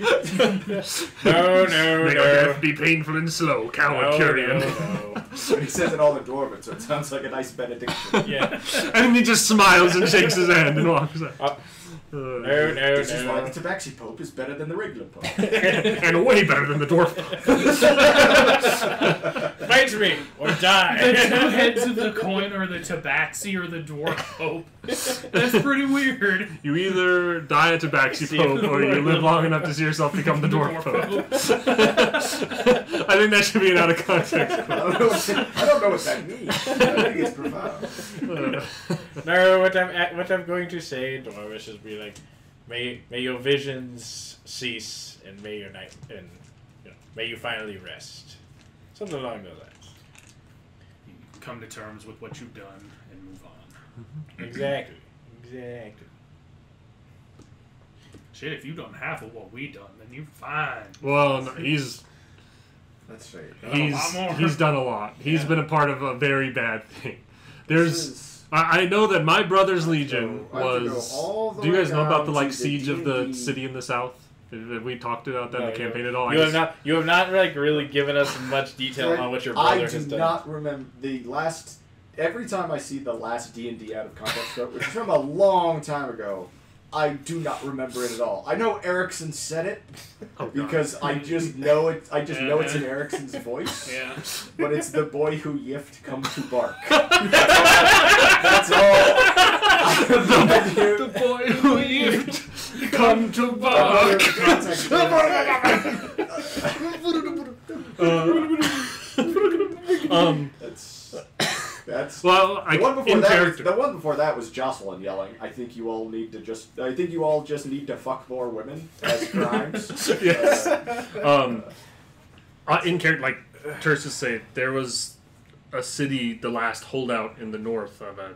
Speaker 2: No.
Speaker 6: May your death be painful and slow, coward Curian.
Speaker 2: No.
Speaker 1: And he says it all in Dwarven, so it sounds like a nice benediction.
Speaker 2: Yeah.
Speaker 6: And he just smiles and shakes his hand and walks out.
Speaker 2: No.
Speaker 1: This is why the Tabaxi Pope is better than the regular Pope.
Speaker 6: And way better than the dwarf Pope.
Speaker 2: Fight me or die.
Speaker 4: The two heads of the coin are the Tabaxi or the Dwarf Pope. That's pretty weird.
Speaker 6: You either die a Tabaxi Pope or you live long enough to see yourself become the dwarf Pope. I think that should be an out of context quote.
Speaker 1: I don't know what that means. I think it's profound.
Speaker 2: No, what I'm going to say in Dwarvish is be like, may your visions cease and may your night and may you finally rest. Something along those lines.
Speaker 4: You come to terms with what you've done and move on.
Speaker 2: Exactly.
Speaker 4: Shit, if you've done half of what we done, then you're fine.
Speaker 6: Well, no, he's
Speaker 1: That's right.
Speaker 6: he's done a lot. He's been a part of a very bad thing. I know that my brother's legion was. Do you guys know about the siege of the city in the south? Have we talked about that in the campaign at all?
Speaker 2: You have not really given us much detail on what your brother has done.
Speaker 1: I do not remember the last. Every time I see the last D&D out of context, which is from a long time ago, I do not remember it at all. I know Erickson said it because I just know it. I just know it's in Erickson's voice.
Speaker 4: Yeah.
Speaker 1: But it's the boy who yiffed come to bark. That's all.
Speaker 4: The boy who yiffed come to bark. That's
Speaker 6: well,
Speaker 1: the one before that was Jocelyn yelling. I think you all just need to fuck more women as crimes.
Speaker 6: Yes. In character, like Tersius said, there was a city, the last holdout in the north of a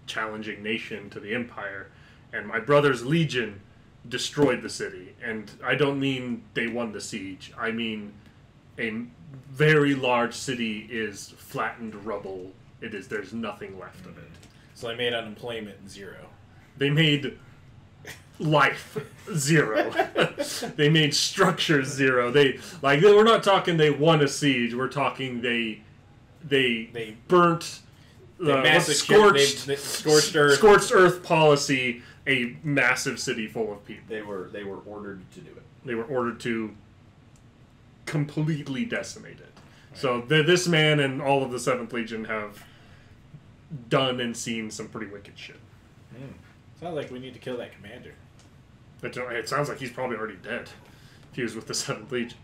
Speaker 6: challenging nation to the Empire, and my brother's legion destroyed the city. And I don't mean they won the siege. I mean a very large city is flattened rubble There's nothing left of it.
Speaker 2: So they made unemployment 0.
Speaker 6: They made life 0. They made structure 0. We're not talking they won a siege. We're talking they burnt scorched earth policy, a massive city full of people.
Speaker 1: They were ordered to do it.
Speaker 6: They were ordered to completely decimate it. Right. So this man and all of the 7th Legion have done and seen some pretty wicked shit.
Speaker 2: Sounds like we need to kill that commander.
Speaker 6: It sounds like he's probably already dead if he was with the 7th Legion.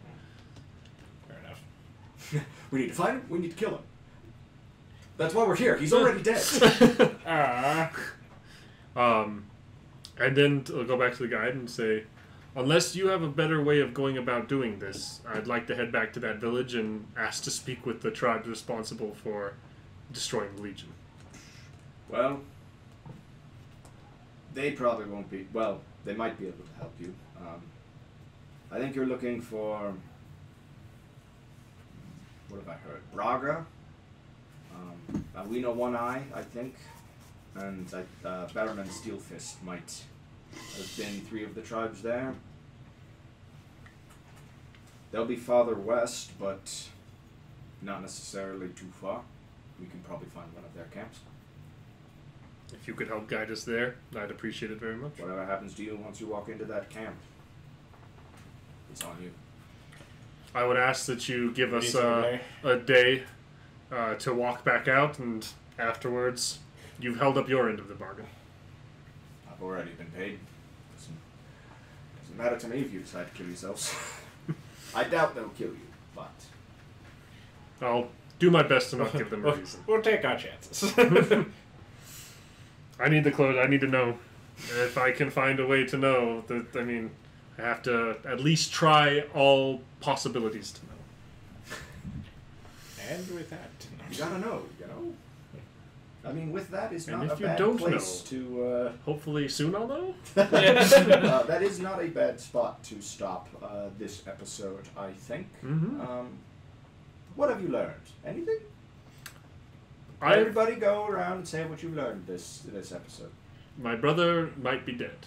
Speaker 2: Fair enough.
Speaker 1: We need to find him. We need to kill him. That's why we're here. He's already dead.
Speaker 6: And then I'll go back to the guide and say, unless you have a better way of going about doing this, I'd like to head back to that village and ask to speak with the tribe responsible for destroying the Legion.
Speaker 1: Well, they probably won't be. Well, they might be able to help you. I think you're looking for. What have I heard? Braga. We know One Eye, I think, and Barrowman Steelfist might have been 3 of the tribes there. They'll be farther west, but not necessarily too far. We can probably find one of their camps.
Speaker 6: If you could help guide us there, I'd appreciate it very much.
Speaker 1: Whatever happens to you once you walk into that camp, it's on you.
Speaker 6: I would ask that you give us a day to walk back out, and afterwards, you've held up your end of the bargain.
Speaker 1: I've already been paid. Doesn't matter to me if you decide to kill yourselves. I doubt they'll kill you, but
Speaker 6: I'll do my best to not give them a reason.
Speaker 2: We'll take our chances.
Speaker 6: I need the clothes. I need to know. If I can find a way to know, I have to at least try all possibilities to know.
Speaker 2: And with that,
Speaker 1: you gotta know, with that is not
Speaker 6: if
Speaker 1: a
Speaker 6: you
Speaker 1: bad
Speaker 6: don't
Speaker 1: place to.
Speaker 6: Hopefully soon I'll know.
Speaker 1: That is not a bad spot to stop this episode, I think.
Speaker 6: Mm-hmm.
Speaker 1: What have you learned? Anything? Everybody go around and say what you learned this episode.
Speaker 6: My brother might be dead.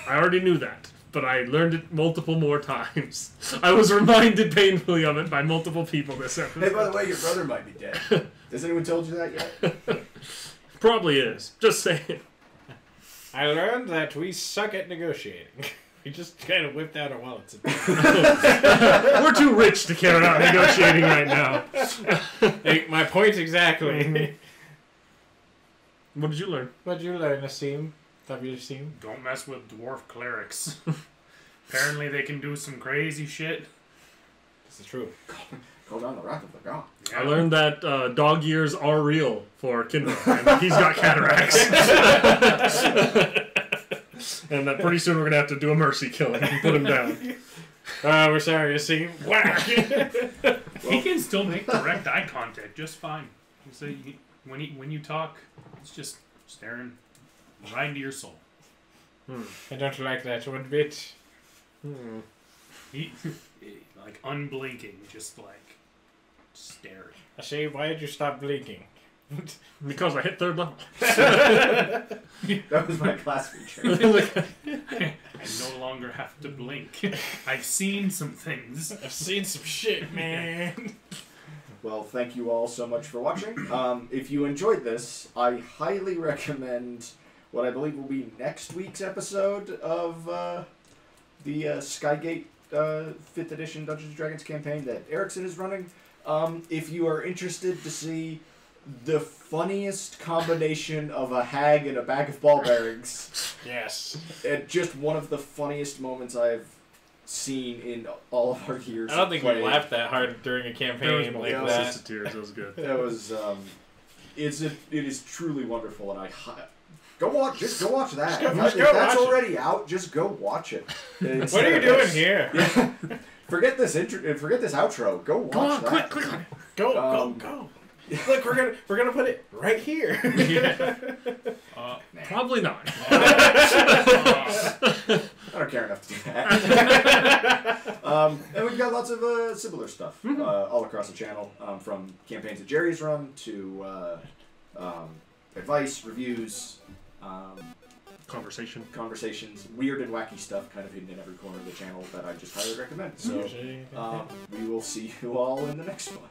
Speaker 6: I already knew that, but I learned it multiple more times. I was reminded painfully of it by multiple people this episode.
Speaker 1: Hey, by the way, your brother might be dead. Has anyone told you that yet?
Speaker 6: Probably is. Just saying.
Speaker 2: I learned that we suck at negotiating. We just kind of whipped out our wallets.
Speaker 6: We're too rich to carry out negotiating right now.
Speaker 2: My point exactly.
Speaker 6: What did you learn?
Speaker 2: What did you learn, Asim? Asim?
Speaker 4: Don't mess with dwarf clerics. Apparently they can do some crazy shit.
Speaker 2: This is true.
Speaker 1: Call down the wrath of the god.
Speaker 6: Yeah. I learned that dog ears are real for Kindle, and he's got cataracts. And that pretty soon we're going to have to do a mercy killing and put him down.
Speaker 2: We're sorry, Asim. Whack!
Speaker 4: He can still make direct eye contact just fine. So when you talk, it's just staring right into your soul.
Speaker 2: I don't like that one bit.
Speaker 4: He, like, unblinking, just like staring.
Speaker 2: Asim, why did you stop blinking?
Speaker 6: Because I hit 3rd level.
Speaker 1: That was my class feature.
Speaker 4: I no longer have to blink. I've seen some things.
Speaker 2: I've seen some shit, man.
Speaker 1: Well, thank you all so much for watching. If you enjoyed this, I highly recommend what I believe will be next week's episode of the Skygate 5th edition Dungeons & Dragons campaign that Erickson is running. If you are interested to see the funniest combination of a hag and a bag of ball bearings.
Speaker 2: Yes.
Speaker 1: And just one of the funniest moments I've seen in all of our years.
Speaker 2: I don't think we laughed that hard during a campaign like that.
Speaker 6: Tears. It was good.
Speaker 1: That was, it is truly wonderful, and just go watch that.
Speaker 2: Just
Speaker 1: if
Speaker 2: go
Speaker 1: that's
Speaker 2: watch
Speaker 1: already out, just go watch it.
Speaker 2: What are you doing here?
Speaker 1: Yeah. Forget this outro. Go watch that.
Speaker 6: Quick on it.
Speaker 2: Go. Look, we're gonna put it right here.
Speaker 6: Probably not.
Speaker 1: I don't care enough to do that. And we've got lots of similar stuff all across the channel, from campaigns that Jerry's run to advice, reviews, conversations, weird and wacky stuff kind of hidden in every corner of the channel that I just highly recommend. So we will see you all in the next one.